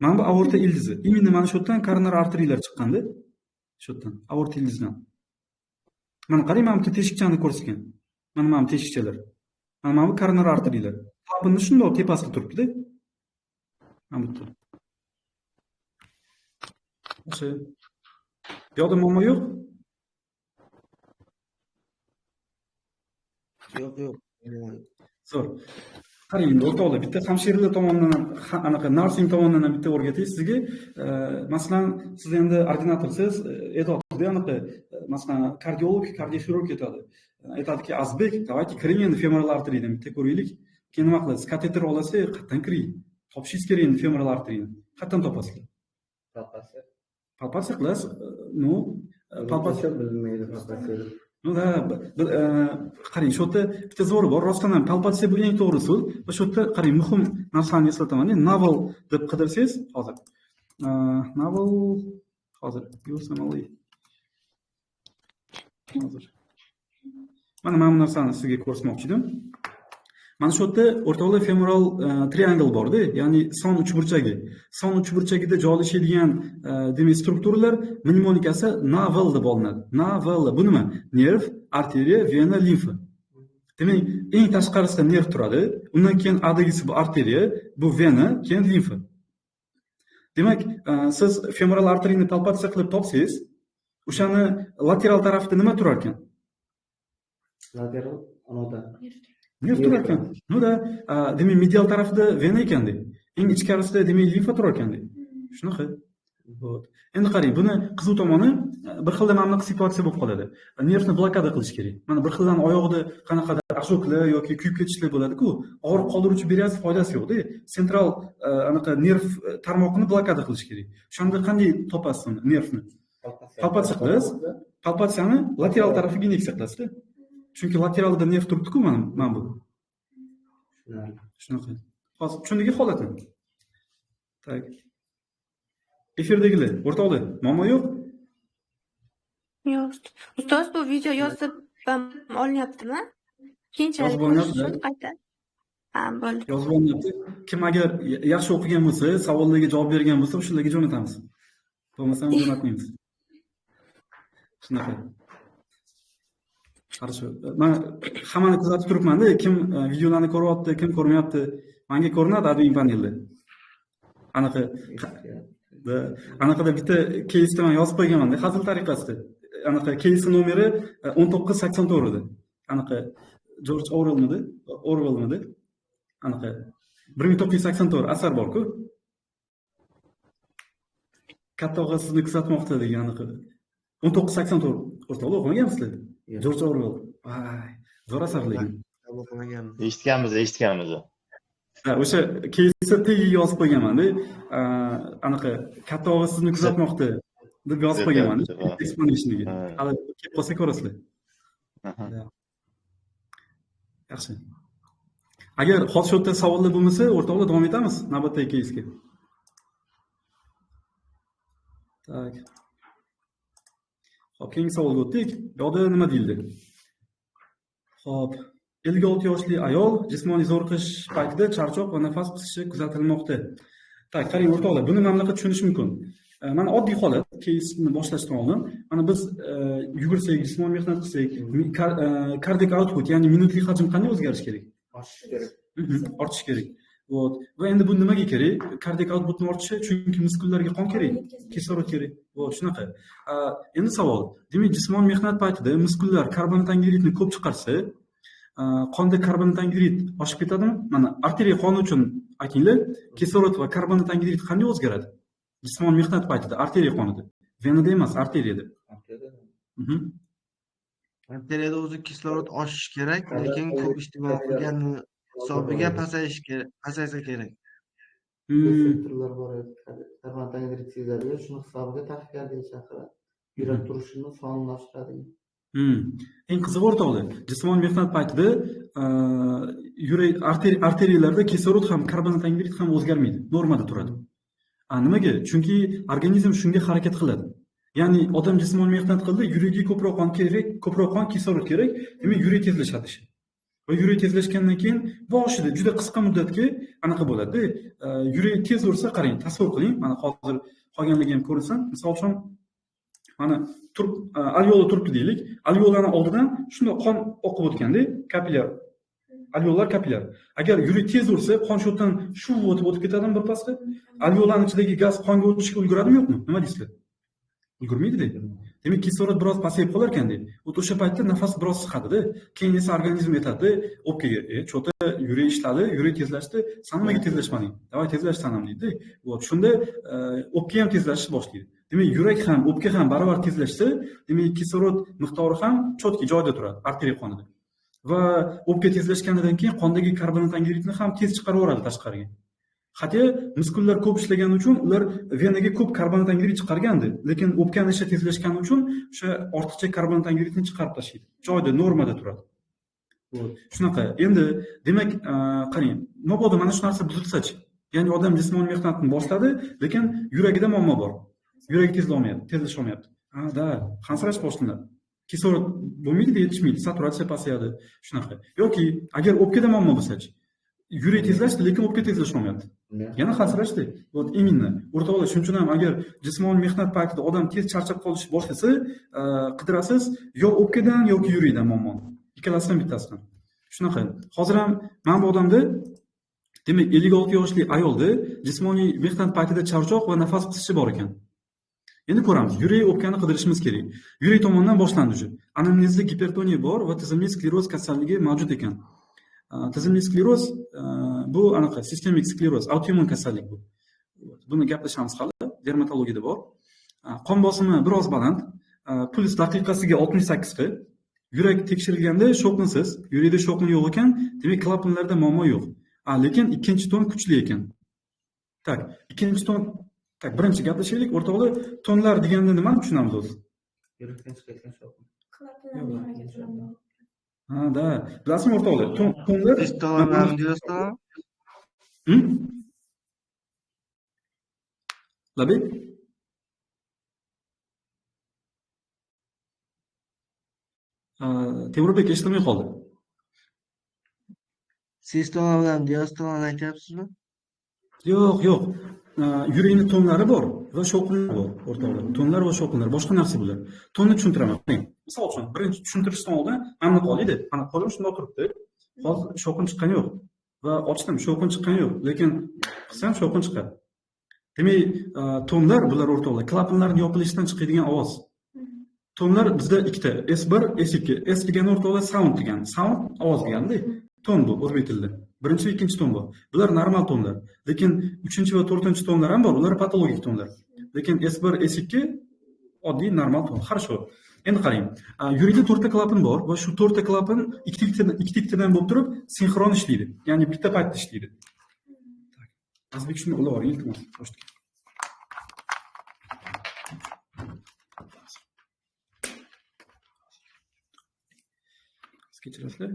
[SPEAKER 1] Mana bu aorta ildizi. Именно mana shu yerdan koronar arteriyalar chiqqanda, shu yerdan aorta ildizidan. Mana qarang, mana bu teshikchani ko'rsatgan. Mana bu teshikchalar. Mana bu koronar arteriyalar. Qalbni shundoq tepasida turibdi-da. Mana bu. O'sha. Bu yoqda muammo yo'q?
[SPEAKER 2] Yo'q.
[SPEAKER 1] Zo'r. Qarang, o'rtoqlar, bitta hamshiralar tomonidan anaqa nursing tomonidan ham bitta o'rgatay sizga. Masalan, siz endi ordinatorsiz, aytadi anaqa, masalan, kardiolog, kardioxirurg aytadi. Aytadiki, Azbek, давайте kiring endi femoral arteriyadan bitta ko'raylik. Keyin nima qilasiz? Kateter olasiz, qayerdan kiring? Topishingiz kerak endi femoral arteriyani. Qayerdan topasizlar?
[SPEAKER 5] palpatsiya.
[SPEAKER 1] Palpatsiya qilasiz. No, palpatsiya
[SPEAKER 5] bilmaydi palpatsiya.
[SPEAKER 1] No da, qarang, shu yerda bitta zo'ri bor. Rostdan ham palpatsiya bu eng to'g'ri usul. Va shu yerda qarang, muhim narsani eslataman. Naval deb qidirsangiz hozir. Naval hozir USMLE. Hozir. Mana bu narsani sizga ko'rsatmoqchi edim. Mana shu yerda o'rtoqlar femoral triangle bor-da, ya'ni son uchburchagi. Son uchburchagida joylashadigan demak strukturalar mnemonikasi naval deb olinadi. Naval bu nima? Nerv, arteriya, vena, limfa. Demak, eng tashqarisida nerv turadi, undan keyin adagisi bu arteriya, bu vena, keyin limfa. Demak, siz femoral arteriyani palpatsiya qilib topsangiz, o'shani lateral tarafida nima turar ekan?
[SPEAKER 5] Lateral anoda.
[SPEAKER 1] Nerv turar ekan. Nima? Demak, medial tarafida vena ekanda. Eng ichkarisida demak limfa turar ekanda. Shunaqa. Вот. Endi qarang, buni qiziq tomoni bir xilda mana bunaqa situatsiya bo'lib qoladi. Nervni blokada qilish kerak. Mana bir xildan oyog'ida qanaqadir ashoklar yoki kuyib ketishlar bo'ladi-ku, og'riq qoldiruvchi beryapti, foydasi yo'q-da. Sentral anaqa nerv tarmoqini blokada qilish kerak. O'shanda qanday topasiz uni nervni? Palpatsiya qilasiz. Palpatsiyani lateral tarafiga inyeksiya qilasiz-da. Chunki lateralda nerv turibdi-ku mana bu. Shunaqa. Hozir tushundingiz holatni? Tak. Efirdagilar, o'rtoqlar, muammo yo'q?
[SPEAKER 6] Yo'q. Ustoz, bu video yozib olinyaptimi? Keyinchalik
[SPEAKER 1] Yozib
[SPEAKER 6] ko'rish
[SPEAKER 1] olinyapti.
[SPEAKER 6] uchun qayta. Ha, bo'ldi.
[SPEAKER 1] Yozib olinyapti. Kim agar yaxshi o'qigan bo'lsa, savollarga javob bergan bo'lsa, o'shalarga jo'natamiz. Bo'lmasa jo'natmaymiz. Shunaqa. Хорошо. Men hammani kuzatib turibman-da, kim videolarni ko'ryapti, kim ko'rmayapti. Menga ko'rinadi admin panelda. Anaqada bitta keysni men yozib qo'yganman-da, hazil tariqasida. Anaqa keys nomeri 1984 edi. Anaqa George Orwellmidi? Anaqa 1984 asar bor-ku. Katta og'a sizni kuzatmoqda degan anaqa. 1984 o'rtoqlar o'qimaganmisizlar? George Orwell. Vay, zo'r asar lekin.
[SPEAKER 2] O'qimaganman.
[SPEAKER 3] Eshitganmiz.
[SPEAKER 1] O'sha keysni tagiga yozib qo'yganman-da. Anaqa katta og'a sizni kuzatmoqda deb yozib qo'yganman. Explanation'ga. Hali kelib qolsa ko'rasizlar. Yaxshi. Agar hozir yerda savollar bo'lmasa, o'rtoqlar davom etamiz navbatdagi keysga. Tak. Xo'p, keyingi savolga o'tdik. Bu yerda nima deyildi? Xo'p, 56 yoshli ayol jismoniy zo'riqish paytida charchoq va nafas qisishi kuzatilmoqda. Tak, qarang o'rtoqlar, buni mana bunaqa tushunish mumkin. Mana oddiy holat, keysni boshlashdan oldin, mana biz yugursak, jismoniy mehnat qilsak, cardiac output, ya'ni minutlik hajm qanday o'zgarishi kerak?
[SPEAKER 5] Oshish kerak.
[SPEAKER 1] Ortishi kerak. Вот. Va endi bu nimaga kerak? Cardiac outputni ortishi, chunki muskullarga qon kerak, kislorod kerak. Вот, shunaqa. Endi savol, demak, jismoniy mehnat paytida muskullar karbonat angidridni ko'p chiqarsa, qonda karbonat angidrid oshib ketadimi? Mana arteriya qoni uchun aytinglar, kislorod va karbonat angidrid qanday o'zgaradi? Jismoniy mehnat paytida arteriya qonida. Venada emas, arteriyada.
[SPEAKER 2] Arteriyada o'zi kislorod oshishi kerak, lekin ko'p iste'mol qilgani hisobiga pasaysa kerak.
[SPEAKER 5] Reseptorlar bor edi. Karbonat angidrid sezadigan, shuni hisobiga taxikardiya chaqiradi. Yurak turishini sonini oshiradi.
[SPEAKER 1] Eng qizig'i o'rtoqlar, jismoniy mehnat paytida yurak arteriyalarda kislorod ham karbonat angidrid ham o'zgarmaydi, normada turadi. Nimaga? Chunki organizm shunga harakat qiladi. Ya'ni odam jismoniy mehnat qildi, yuragiga ko'proq qon kerak, ko'proq qon kislorod kerak, demak yurak tezlashadi. Va yurak tezlashgandan keyin boshida juda qisqa muddatga anaqa bo'ladi. Yurak tez ursa, qarang, tasavvur qiling, mana hozir qolganligi ham ko'rinsin. Misol uchun mana turib alveola turibdi deylik. Alveolaning oldidan shunday qon oqib o'tganda, kapillyar. Alveolar kapillyar. Agar yurak tez ursa, qon shu yerdan shu o'tib ketadimi bir pasda? Alveolaning ichidagi gaz qonga o'tishga ulguradimi yo'qmi? Nima deysizlar? Ulgurmaydi-da. Demak, kislorod biroz pasayib qolar ekan-da. O'sha paytda nafas biroz siqadi-da. Keyin esa organizm aytadi, o'pkaga, "Cho'ta yurak ishladi, yurak tezlashdi, san nimaga tezlashmading? Davay tezlashsan ham" deydi. Вот, shunda o'pka ham tezlashni boshlaydi. Demak, yurak ham, o'pka ham baravar tezlashsa, demak, kislorod miqdori ham cho'tki joyida turadi, arteriya qonida. Va o'pka tezlashganidan keyin qondagi karbonat angidridni ham tez chiqarib yuboradi tashqariga. Hatto muskullar ko'p ishlagani uchun ular venaga ko'p karbonat angidrid chiqargandi, lekin o'pkani ishi tezlashgani uchun o'sha ortiqcha karbonat angidridni chiqarib tashlaydi. Joyida, normada turadi. Shunaqa. Endi demak, qarang, mabodo mana shu narsa buzilsa-chi, ya'ni odam jismoniy mehnatni boshladi, lekin yuragida muammo bor. Yuragi tezlasha olmayapti. Da, hansirash boshlanadi. Kislorod bo'lmaydi, yetishmaydi, saturatsiya pasayadi, shunaqa. Yoki agar o'pkada muammo bo'lsa-chi, yurak tezlashdi, lekin o'pka tezlasha olmayapti. Yana hansirashdi. Вот именно. O'rtoqlar, shuning uchun ham agar jismoniy mehnat paytida odam tez charchab qolish boshlasa, qidirasiz yo o'pkadan yoki yurakdan muammo. Ikkalasidan bittasidan. Shunaqa. Hozir ham mana bu odamda demak 56 yoshli ayolda jismoniy mehnat paytida charchoq va nafas qisishi bor ekan. Endi ko'ramiz, yurak o'pkani qidirishimiz kerak. Yurak tomonidan boshlandi ju. Anamnezda gipertoniya bor va tizimli skleroz kasalligi mavjud ekan. Tizimli skleroz bu anaqa sistemik skleroz, autoimmun kasallik bu. Buni gaplashamiz hali, dermatologiyada bor. Qon bosimi biroz baland, puls daqiqasiga 68 qa. Yurak tekshirilganda shoknisiz, yurakda shokni yo'q ekan, demak klapanlarda muammo yo'q. Lekin ikkinchi ton kuchli ekan. Tak, ikkinchi ton. Tak, birinchi gaplashaylik, o'rtoqlar, tonlar deganda nimani tushunamiz o'zi?
[SPEAKER 5] Yurakdan chiqayotgan shok.
[SPEAKER 1] Da. Bilasizmi o'rtoqlar? Tonlar
[SPEAKER 2] Istolarni deyapsizmi?
[SPEAKER 1] Labib? Temurbek eshitmay qoldi.
[SPEAKER 2] Sistema bilan diastolani aytyapsizmi?
[SPEAKER 1] Yo'q. Yurakni tonlari bor va shovqinlar bor o'rtoqlar. Tonlar va shovqinlar boshqa narsa bular. Tonni tushuntiraman. Misol uchun, birinchi tushuntirishdan oldin mana qo'ydi. Mana qo'lim shunday turibdi. Hozir shovqin chiqqani yo'q. Va ochdim, shovqin chiqqani yo'q. Lekin qilsam shovqin chiqadi. Demak, tonlar bular o'rtoqlar. Klapanlarning yopilishidan chiqadigan ovoz. Tonlar bizda ikkita, S1, S2. S degani o'rtoqlar sound degani. Sound ovoz deganda. Ton bu o'zbek tilida. Birinchi va ikkinchi ton bor. Bular normal tonlar. Lekin 3 va 4 tonlar ham bor. Ular patologik tonlar. Lekin S1, S2 oddiy normal ton. Хорошо. Endi qarang. Yurakda 4 ta klapan bor va shu 4 ta klapan ikkitadan bo'lib turib sinxron ishlaydi. Ya'ni bitta paytda ishlaydi. Azbek shuni olib oling, iltimos. Kechirasizlar.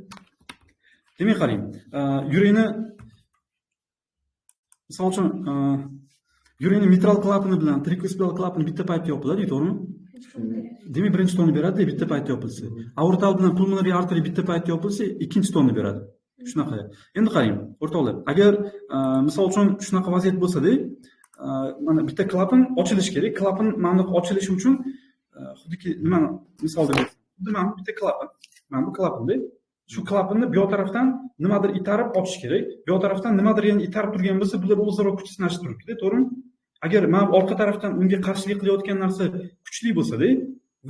[SPEAKER 1] Demak qarang, yurakni misol uchun yurakni mitral klapani bilan trikospiral klapan bitta paytda yopiladi, to'g'rimi? Demak, birinchi tonni beradi, bitta paytda yopilsa. Aortal bilan pulmonary artery bitta paytda yopilsa, ikkinchi tonni beradi. Shunaqa. Endi qarang, o'rtoqlar, agar misol uchun shunaqa vaziyat bo'lsa-da, mana bitta klapan ochilishi kerak. Klapan mana ochilishi uchun xuddiki nimani misol berib, xuddi mana bitta klapan, mana bu klapanda shu klapanni bu yoq tarafdan nimadir itarib ochish kerak. Bu yoq tarafdan nimadir yana itarib turgan bo'lsa, bular o'zaro kuch sinashib turibdi, to'g'rimi? Agar mana orqa tarafdan unga qarshilik qilayotgan narsa kuchli bo'lsa-da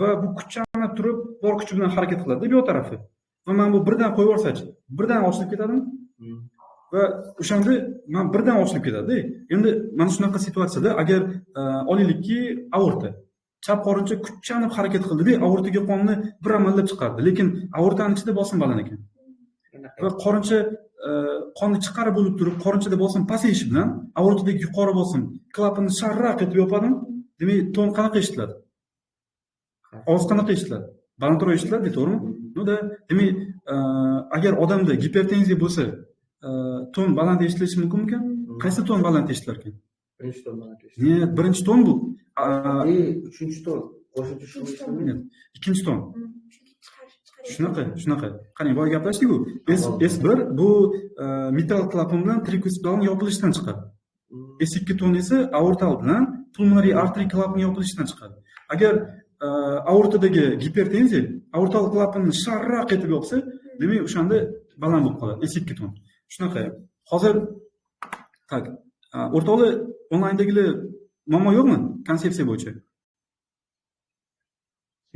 [SPEAKER 1] va bu kuchlanib turib, bor kuchi bilan harakat qiladi bu yoq tarafi. Va mana bu birdan qo'yib yuborsa-chi, birdan ochilib ketadimi? Va o'shanda mana birdan ochilib ketadi. Endi mana shunaqa situatsiyada agar olaylikki aorta chap qorincha kuchlanib harakat qildi-da, aortaga qonni bir amallab chiqardi. Lekin aortaning ichida bosim baland ekan. Va qorincha qonni chiqarib bo'lib turib, qorinchada bosim pasayishi bilan aortadagi yuqori bosim klapanni sharraq etib yopadimi? Demak, ton qanaqa eshitiladi? Ovoz qanaqa eshitiladi? Balandroq eshitiladi, to'g'rimi? Unda demak, agar odamda gipertenziya bo'lsa, ton baland eshitilishi mumkinmi? Qaysi ton baland eshitilar ekan?
[SPEAKER 5] Birinchi ton baland eshitilar.
[SPEAKER 1] Ne, birinchi ton bu.
[SPEAKER 5] Uchinchi ton. Qo'shimcha ishlayapti.
[SPEAKER 1] Ikkinchi ton. Shunaqa. Qani, boya gaplashdik-ku. S1 bu mitral klapan bilan trikospiralning yopilishidan chiqadi. S2 ton esa aortal bilan pulmonary artery klapan yopilishidan chiqadi. Agar aortadagi gipertenziya aortal klapanni sharraq etib yopsa, demak, o'shanda baland bo'lib qoladi. S2 ton. Shunaqa. Hozir tak, o'rtoqlar onlayndagilar muammo yo'qmi? Konsepsiya bo'yicha.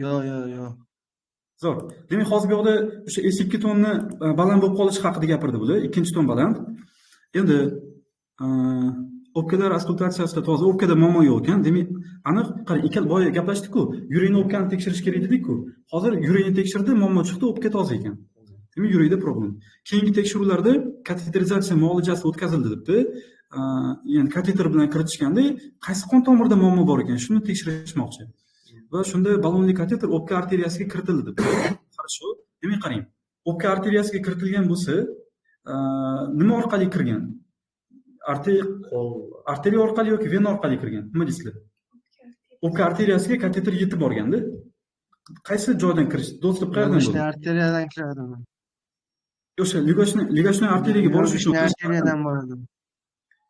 [SPEAKER 2] Yo'q.
[SPEAKER 1] Zo'r. Demak, hozir bu yoqda o'sha S2 tonni baland bo'lib qolishi haqida gapirdi bular. Ikkinchi ton baland. Endi o'pkalar auskultatsiyasida toza o'pkada muammo yo'q ekan. Demak, aniq qarang, boya gaplashdik-ku. Yurakni o'pkani tekshirish kerak dedik-ku. Hozir yurakni tekshirdi, muammo chiqdi, o'pka toza ekan. Demak, yurakda problem. Keyingi tekshiruvlarda kateterizatsiya muolajasi o'tkazildi debdi. Ya'ni kateter bilan kiritishganda qaysi qon tomirda muammo bor ekan, shuni tekshirishmoqchi. Va shunda ballonli kateter o'pka arteriyasiga kiritildi deb. Хорошо. Demak, qarang. O'pka arteriyasiga kiritilgan bo'lsa, nima orqali kirgan? Arteriya orqali yoki vena orqali kirgan? Nima deysizlar? O'pka arteriyasiga kateter yetib borganda, qaysi joydan kirish? Do'stlik qayerdan bo'ldi?
[SPEAKER 2] Arteriyadan kiradimi?
[SPEAKER 1] O'sha ligashnoy arteriyaga borish uchun
[SPEAKER 2] arteriyadan boradi.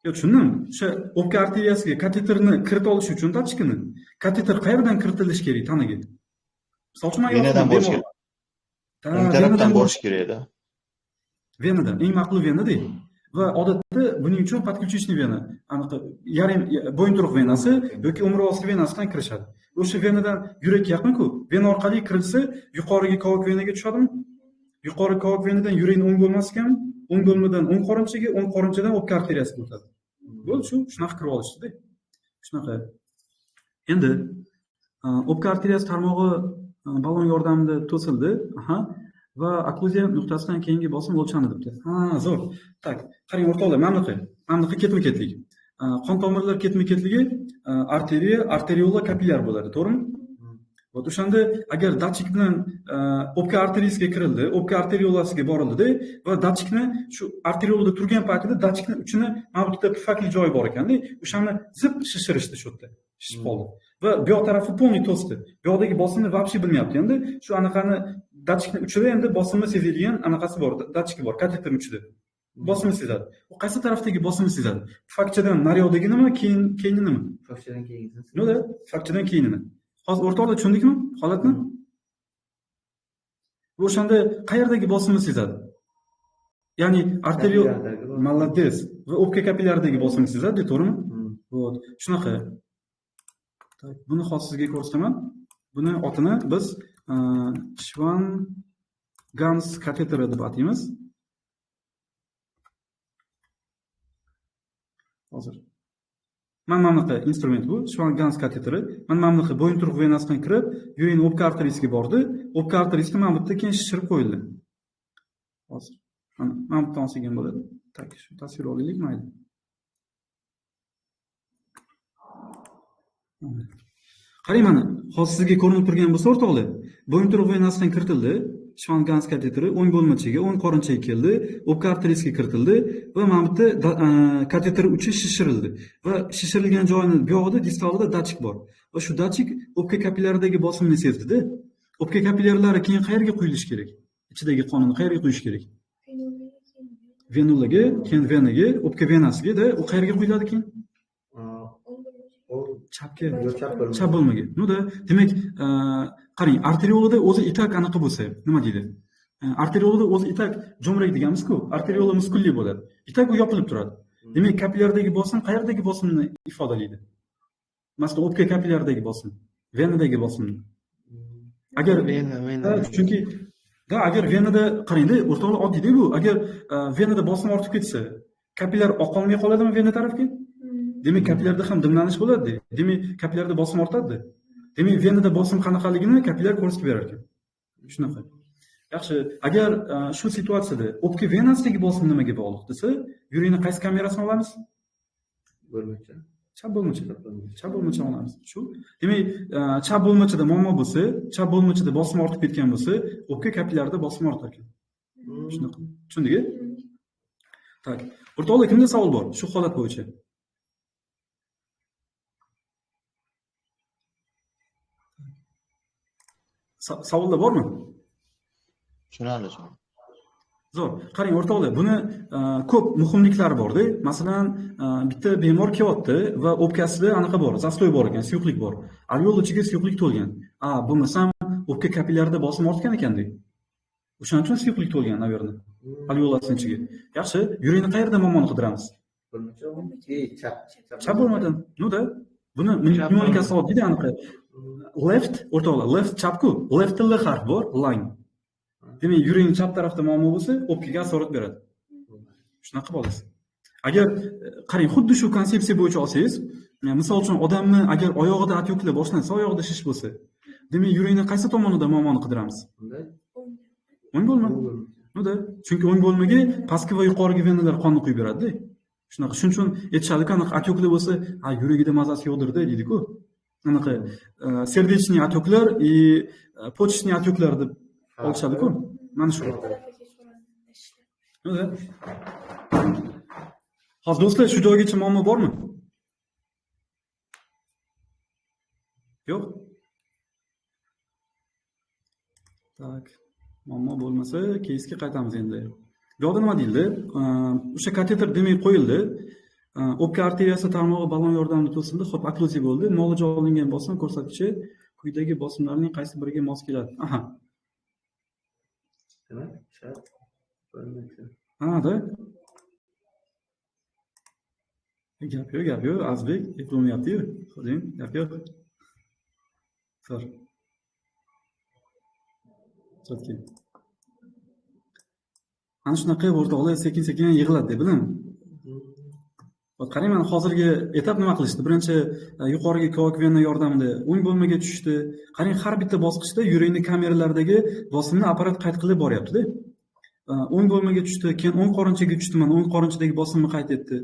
[SPEAKER 1] Yo'q, tushundim. O'sha o'pka arteriyasiga kateterni kiritib olish uchun tachkini kateter qayerdan kiritilishi kerak tanaga? Misol uchun
[SPEAKER 3] venadan borish kerak. O'ng tarafdan borish kerak edi.
[SPEAKER 1] Venadan, eng ma'qul venada. Va odatda buning uchun podключичный vena, aniq yarim bo'yinturuq venasi yoki umrovosti venasidan kirishadi. O'sha venadan yurakka yaqin-ku, vena orqali kirilsa, yuqoriga kavok venaga tushadimi? Yuqori kavok venadan yurakning o'ng bo'lmasi ekan, o'ng bo'lmadan o'ng qorinchaga, o'ng qorinchadan o'pka arteriyasiga o'tadi. Bo'ldi, shunaqa kirib olishdi-da. Shunaqa. Endi o'pka arteriyasi tarmog'i ballon yordamida to'sildi. Va okkluziya nuqtasidan keyingi bosim o'lchanadi debdi. Zo'r. Tak, qarang o'rtoqlar, mamliqqa ketma-ketlik. Qon tomirlar ketma-ketligi arteriya, arteriola, kapillyar bo'ladi, to'g'rimi? Va o'shanda agar datchik bilan o'pka arteriyasiga kirildi, o'pka arteriolasiga borildi-da va datchikni shu arteriolada turgan paytida datchikni uchini mana bu yerda pufakli joyi bor ekan-da, o'shani zip shishirishdi shu yerda. Shishib qoldi. Va bu yoq tarafi polniy to'sdi. Bu yoqdagi bosimni вообще bilmayapti. Endi shu anaqani datchikning uchida endi bosimni sezadigan anaqasi bor, datchiki bor, kateterning uchida. Bosimni sezadi. U qaysi tarafdagi bosimni sezadi? Tufakchadan naryoqdaginimi, keyinginimi?
[SPEAKER 5] Tufakchadan keyingisini.
[SPEAKER 1] Yo'q-da, tufakchadan keyinini. Hozir o'rtoqlar tushundikmi holatni? O'shanda qayerdagi bosimni sezadi? Ya'ni arterial molodez va o'pka kapillaridagi bosimni sezadi, to'g'rimi? Вот, shunaqa. Tak, buni hozir sizga ko'rsataman. Buni otini biz Schwann-Ganz kateteri deb ataymiz. Hozir. Mana bunaqa instrument bu, Schwann-Ganz kateteri. Mana bunaqa bo'yinturuq venasidan kirib, yuring o'pka arteriyasiga bordi. O'pka arteriyasiga mana bu yerda keyin shishirib qo'yildi. Hozir. Mana bu yerdan olsak bo'ladi. Tak, shu tasvir olaylik, mayli. Qarang mana, hozir sizga ko'rinib turgan bo'lsa o'rtoqlar, bo'yinturuq venasidan kiritildi, Schwann-Ganz kateteri o'ng bo'lmachiga, o'ng qorinchaga keldi, o'pka arteriyasiga kiritildi va mana bu yerda kateter uchi shishirildi. Va shishirilgan joyini bu yoqda distalida datchik bor. Va shu datchik o'pka kapillaridagi bosimni sezdi-da. O'pka kapillarlari keyin qayerga quyilishi kerak? Ichidagi qonni qayerga quyish kerak? Venulaga, keyin venaga, o'pka venasiga-da, u qayerga quyiladi keyin? Chapga, chap bo'lmagan. No-da, demak, qarang, arteriolada o'zi itak anaqa bo'lsa, nima deydi? Arteriolada o'zi itak jo'mrak deganmiz-ku, arteriola muskulli bo'ladi. Itak u yopilib turadi. Demak, kapillardagi bosim qayerdagi bosimni ifodalaydi? Masalan, o'pka kapillaridagi bosim, venadagi bosimni. Agar vena, chunki agar venada qarangda, o'rtoqlar oddiyda bu, agar venada bosim ortib ketsa, kapillar oqolmay qoladimi vena tarafga? Demak, kapillarda ham dimlanish bo'ladi. Demak, kapillarda bosim ortadi. Demak, venada bosim qanaqaligini kapillar ko'rsatib berar ekan. Shunaqa. Yaxshi, agar shu situatsiyada o'pka venasidagi bosim nimaga bog'liq desa, yurakni qaysi kamerasini olamiz?
[SPEAKER 5] Bo'lmacha.
[SPEAKER 1] Chap bo'lmacha. Chap bo'lmacha olamiz. Shu. Demak, chap bo'lmachada muammo bo'lsa, chap bo'lmachada bosim ortib ketgan bo'lsa, o'pka kapillarida bosim ortar ekan. Shunaqa. Tushundingiz? Tak. O'rtoqlar, kimda savol bor shu holat bo'yicha? Savollar bormi?
[SPEAKER 3] Tushunarli.
[SPEAKER 1] Zo'r. Qarang o'rtoqlar, buni ko'p muhimliklari bor-da. Masalan, bitta bemor kelyapti va o'pkasida anaqa bor, zastoy bor ekan, suyuqlik bor. Alveol ichiga suyuqlik to'lgan. Bo'lmasam o'pka kapillarida bosim ortgan ekanda. O'shaning uchun suyuqlik to'lgan, naverni. Alveolasining ichiga. Yaxshi, yurakni qayerda muammoni qidiramiz? Chap bo'lmadan. No-da. Buni mnemonikasi oddiy aniq. Left, o'rtoqlar, left chapku, left L harf bor, line. Demak, yurakning chap tarafida muammo bo'lsa, o'pkaga asorat beradi. Shunaqa bo'ladi. Agar qarang, xuddi shu konsepsiya bo'yicha olsangiz, misol uchun odamni agar oyog'ida atyoklar boshlansa, oyog'ida shish bo'lsa, demak, yurakning qaysi tomonida muammoni qidiramiz? O'ng bo'lma. No-da, chunki o'ng bo'lmaga pastki va yuqoriga venalar qonni quyib beradi-da. Shunaqa, shuning uchun aytishadi-ku, aniq atyoklar bo'lsa, yuragida mazasi yo'qdir-da deydi-ku. Anaqa serдечный atyoklar и почечный atyoklar deb olishadi-ku. Mana shu. Hozir do'stlar, shu joygacha muammo bormi? Yo'q. Tak, muammo bo'lmasa, keysga qaytamiz endi. Bu yerda nima deyildi? O'sha kateter demak qo'yildi. O'pka arteriyasi tarmog'i ballon yordamida to'sildi, xo'p, okkluziya bo'ldi. Muolaja olingan bosim ko'rsatkichi quyidagi bosimlarning qaysi biriga mos keladi? Aha.
[SPEAKER 5] Demak, chap bo'lmacha.
[SPEAKER 1] Da. Gap yo'q, Azbek eplonyapti-yu. Xo'jayim, gap yo'q. Sor. Chotki. Ana shunaqa o'rtoqlar sekin-sekin yig'iladi, bilaman. Qarang, mana hozirgi etap nima qilishdi? Birinchi yuqoriga kovak vena yordamida o'ng bo'lmaga tushdi. Qarang, har bitta bosqichda yurakning kameralaridagi bosimni apparat qayd qilib boryapti-da. O'ng bo'lmaga tushdi, keyin o'ng qorinchaga tushdi, mana o'ng qorinchadagi bosimni qayd etdi.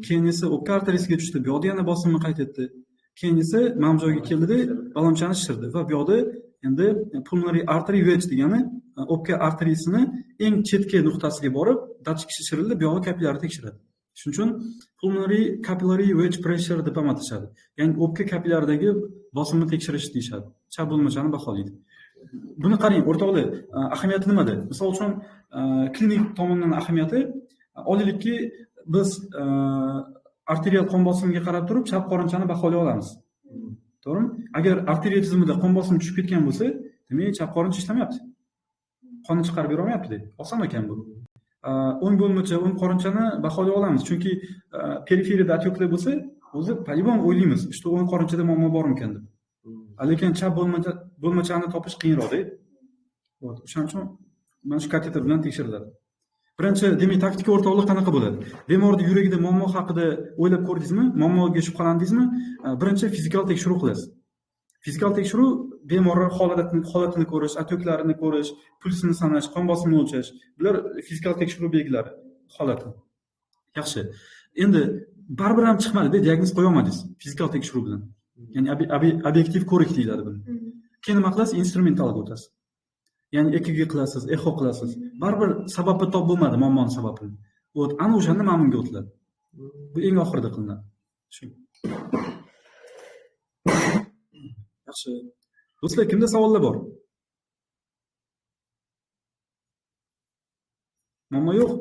[SPEAKER 1] Keyin esa o'pka arteriyasiga tushdi, bu yoqda yana bosimni qayd etdi. Keyin esa mana bu joyga keldi-da, ballonchani shishirdi va bu yoqda endi pulmonary artery wedge degani o'pka arteriyasini eng chetki nuqtasiga borib, datchik shishirildi, bu yoqda kapillarni tekshiradi. Shuning uchun pulmonary capillary wedge pressure deb ham atashadi. Ya'ni o'pka kapillaridagi bosimni tekshirish deyishadi. Chap bo'lmachani baholaydi. buni qarang, o'rtoqlar, ahamiyati nimada? Misol uchun, klinik tomondan ahamiyati, olaylikki, biz arterial qon bosimiga qarab turib, chap qorinchani baholay olamiz. To'g'rimi? Agar arteriya tizimida qon bosimi tushib ketgan bo'lsa, demak, chap qorincha ishlamayapti. Qonni chiqarib bera olmayapti. Oson ekan bu. O'ng bo'lmacha o'ng qorinchani baholay olamiz, chunki periferiyada отекlar bo'lsa, o'zi по-любому o'ylaymiz, что o'ng qorinchada muammo bormikan deb. Lekin chap bo'lmachani topish qiyinroq-da. O'shaning uchun mana shu kateter bilan tekshiriladi. Birinchi, demak, taktika o'rtoqlik qanaqa bo'ladi? Bemorning yuragida muammo haqida o'ylab ko'rdingizmi? Muammoga shubhalandingizmi? Birinchi fizikal tekshiruv qilasiz. Fizikal tekshiruv bemorlar holatini ko'rish, atyoklarini ko'rish, pulsini sanash, qon bosimini o'lchash. Bular fizikal tekshiruv belgilari, holati. Yaxshi. Endi baribir ham chiqmadi, diagnoz qo'ya olmadingiz fizikal tekshiruv bilan. Ya'ni obyektiv ko'rik deyiladi buni. Keyin nima qilasiz? Instrumentalga o'tasiz. Ya'ni EKG qilasiz, echo qilasiz. Baribir sababi top bo'lmadi, muammoning sababini. Ana o'shanda ma'munga o'tiladi. Bu eng oxirida qilinadi. Shu. Yaxshi. Do'stlar, kimda savollar bor? Muammo yo'q?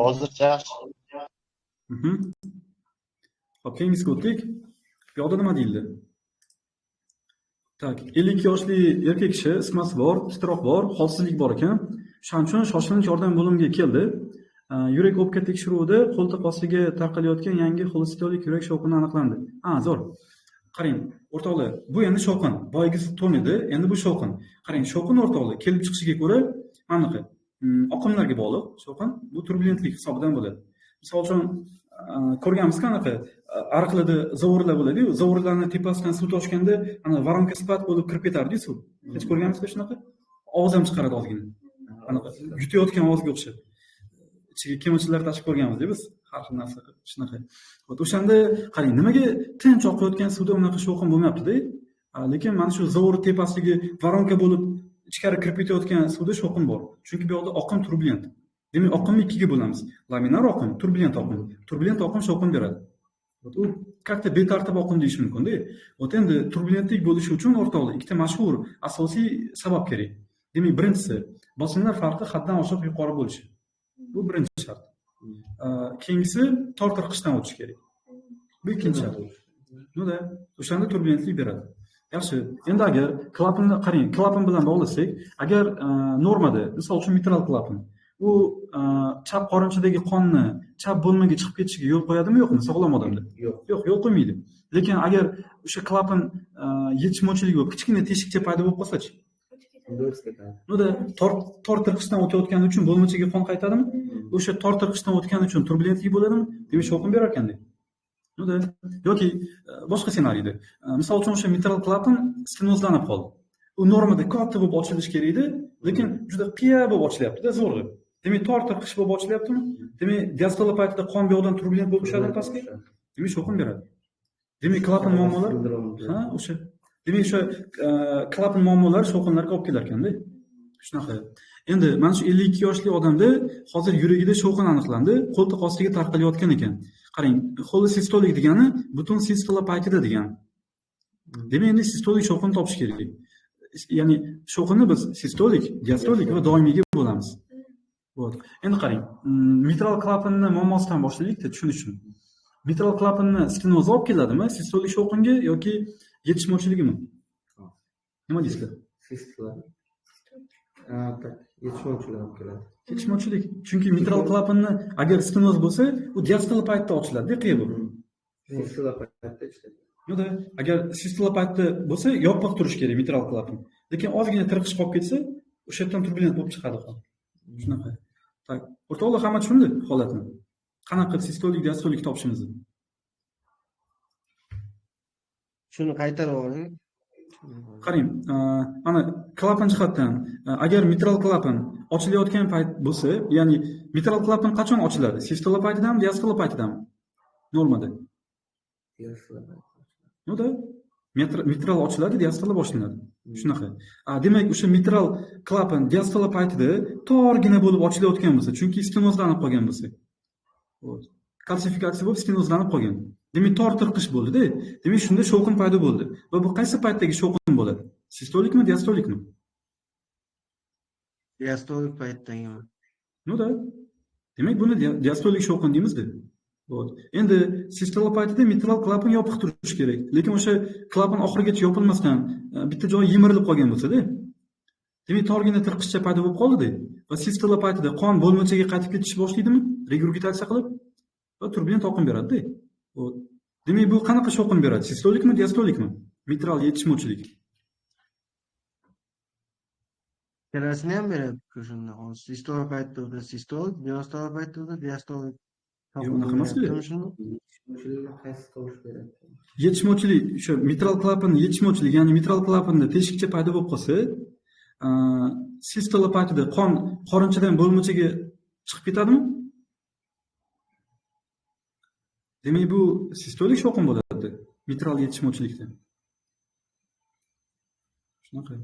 [SPEAKER 3] Hozircha yaxshi.
[SPEAKER 1] Hop, keyingisiga o'tdik. Bu yoqda nima deyildi? Tak, 52 yoshli erkak kishi, isitmasi bor, titroq bor, holsizlik bor ekan. Shuning uchun shoshilinch yordam bo'limiga keldi. Yurak o'pka tekshiruvida qo'ltiq ostiga tarqalayotgan yangi xolesterolik yurak shovqini aniqlandi. Zo'r. Qarang, o'rtoqlar, bu endi shovqin. Boyagisi ton edi, endi bu shovqin. Qarang, shovqin o'rtoqlar kelib chiqishiga ko'ra aniq. Oqimlarga bog'liq shovqin, bu turbulentlik hisobidan bo'ladi. Misol uchun, ko'rganmiz qanaqa ariqlarda zovurlar bo'ladi-yu, zovurlarning tepasidan suv toshganda, ana varonka sipat bo'lib kirib ketardi suv. Hech ko'rganmizmi shunaqa? Ovoz ham chiqaradi ozgina. Anaqa yutayotgan ovozga o'xshab. Ichiga kemirchilar tashib ko'rganmiz-da biz, har xil narsa shunaqa. O'shanda qarang, nimaga tinch oqayotgan suvda unaqa shovqin bo'lmayapti-da? Lekin mana shu zovur tepasidagi varonka bo'lib ichkari kirib ketayotgan suvda shovqin bor. Chunki bu yoqda oqim turbulent. Demak, oqimni ikkiga bo'lamiz. Laminar oqim, turbulent oqim. Turbulent oqim shovqin beradi. U katta betartib oqim deyish mumkin-da. Endi turbulentlik bo'lishi uchun o'rtoqlar ikkita mashhur asosiy sabab kerak. Demak, birinchisi, bosimlar farqi haddan oshiq yuqori bo'lishi. Bu birinchi shart. Keyingisi tor tirqishdan o'tish kerak. Bu ikkinchi shart. Nima? O'shanda turbulentlik beradi. Yaxshi. Endi agar klapanni qarang, klapan bilan bog'lasak, agar normada, misol uchun mitral klapan, u chap qorinchadagi qonni chap bo'lmaga chiqib ketishiga yo'l qo'yadimi, yo'qmi sog'lom odamda? Yo'q, yo'l qo'ymaydi. Lekin agar o'sha klapan yetishmovchilik bo'lib, kichkina teshikcha paydo bo'lib qolsa-chi? Nima? Tor tirqishdan o'tayotgani uchun bo'lmachaga qon qaytadimi? O'sha tor tirqishdan o'tgani uchun turbulentlik bo'ladimi? Demak, shovqin berar ekanda. Nima? Yoki boshqa ssenariyda. Misol uchun o'sha mitral klapan stenozlanib qoldi. U normada katta bo'lib ochilishi kerak edi, lekin juda qiya bo'lib ochilyapti-da, zo'rg'a. Demak, tor tirqish bo'lib ochilyaptimi? Demak, diastol paytida qon bu yoqdan turbulent bo'lib tushadi pastga. Demak, shovqin beradi. Demak, klapan muammolari, o'sha. Demak, o'sha klapan muammolari shovqinlarga olib kelar ekanda. Shunaqa. Endi mana shu 52 yoshli odamda hozir yuragida shovqin aniqlandi, qo'ltiq ostiga tarqalayotgan ekan. Qarang, xolesistolik degani butun sistola paytida degani. Demak, endi sistolik shovqin topish kerak. Ya'ni shovqinni biz sistolik, diastolik va doimiyga bo'lamiz. Endi qarang, mitral klapanni muammosidan boshlaylik-da, tushunish uchun. Mitral klapanni stenoz olib keladimi, sistolik shovqinga yoki yetishmovchiligimi? Nima deysizlar?
[SPEAKER 5] Sistola. Yetishmovchilik olib keladi.
[SPEAKER 1] Yetishmovchilik. Chunki mitral klapanni agar stenoz bo'lsa, u diastol paytda ochiladi, qiya bo'lib.
[SPEAKER 5] Sistola paytda ishlaydi.
[SPEAKER 1] Yo'q, agar sistola paytda bo'lsa, yopiq turish kerak mitral klapan. Lekin ozgina tirqish qolib ketsa, o'sha yerdan turbulent bo'lib chiqadi qon. Shunaqa. Tak, o'rtoqlar hamma tushundi holatni. Qanaqa sistolik, diastolik topishimizni.
[SPEAKER 2] Shuni qaytarib oling.
[SPEAKER 1] Qarang, mana klapan jihatdan, agar mitral klapan ochilayotgan payt bo'lsa, ya'ni mitral klapan qachon ochiladi? Sistola paytidami, diastola paytidami? Normada. Nima? Mitral ochiladi, diastola boshlanadi. Shunaqa. Demak, o'sha mitral klapan diastola paytida torgina bo'lib ochilayotgan bo'lsa, chunki stenozlanib qolgan bo'lsa. Kalsifikatsiya bo'lib stenozlanib qolgan. Demak, tortirqish bo'ldi-da. Demak, shunda shovqin paydo bo'ldi. Va bu qaysi paytdagi shovqin bo'ladi? Sistolikmi, diastolikmi?
[SPEAKER 2] Diastolik paytdagimi?
[SPEAKER 1] No-da. Demak, buni diastolik shovqin deymiz-da. Endi sistola paytida mitral klapan yopiq turishi kerak. Lekin o'sha klapan oxirigacha yopilmasdan bitta joyi yemirilib qolgan bo'lsa-da, demak, torgina tirqishcha paydo bo'lib qoldi-da. Va sistola paytida qon bo'lmachaga qaytib ketish boshlaydimi? Regurgitatsiya qilib va turbina toqim beradi-da. Demak, bu qanaqa shovqin beradi? Sistolikmi, diastolikmi? Mitral yetishmovchilik.
[SPEAKER 2] Ikkalasini ham beradi shunda. Sistola paytida sistolik, diastola paytida diastolik.
[SPEAKER 1] Yo'q, unaqa emas-ku.
[SPEAKER 5] Qaysi tovush beradi?
[SPEAKER 1] Yetishmovchilik, o'sha mitral klapan yetishmovchilik, ya'ni mitral klapanda teshikcha paydo bo'lib qolsa, sistola paytida qon qorinchadan bo'lmachaga chiqib ketadimi? Demak, bu sistolik shovqin bo'ladi, mitral yetishmovchilikda. Shunaqa.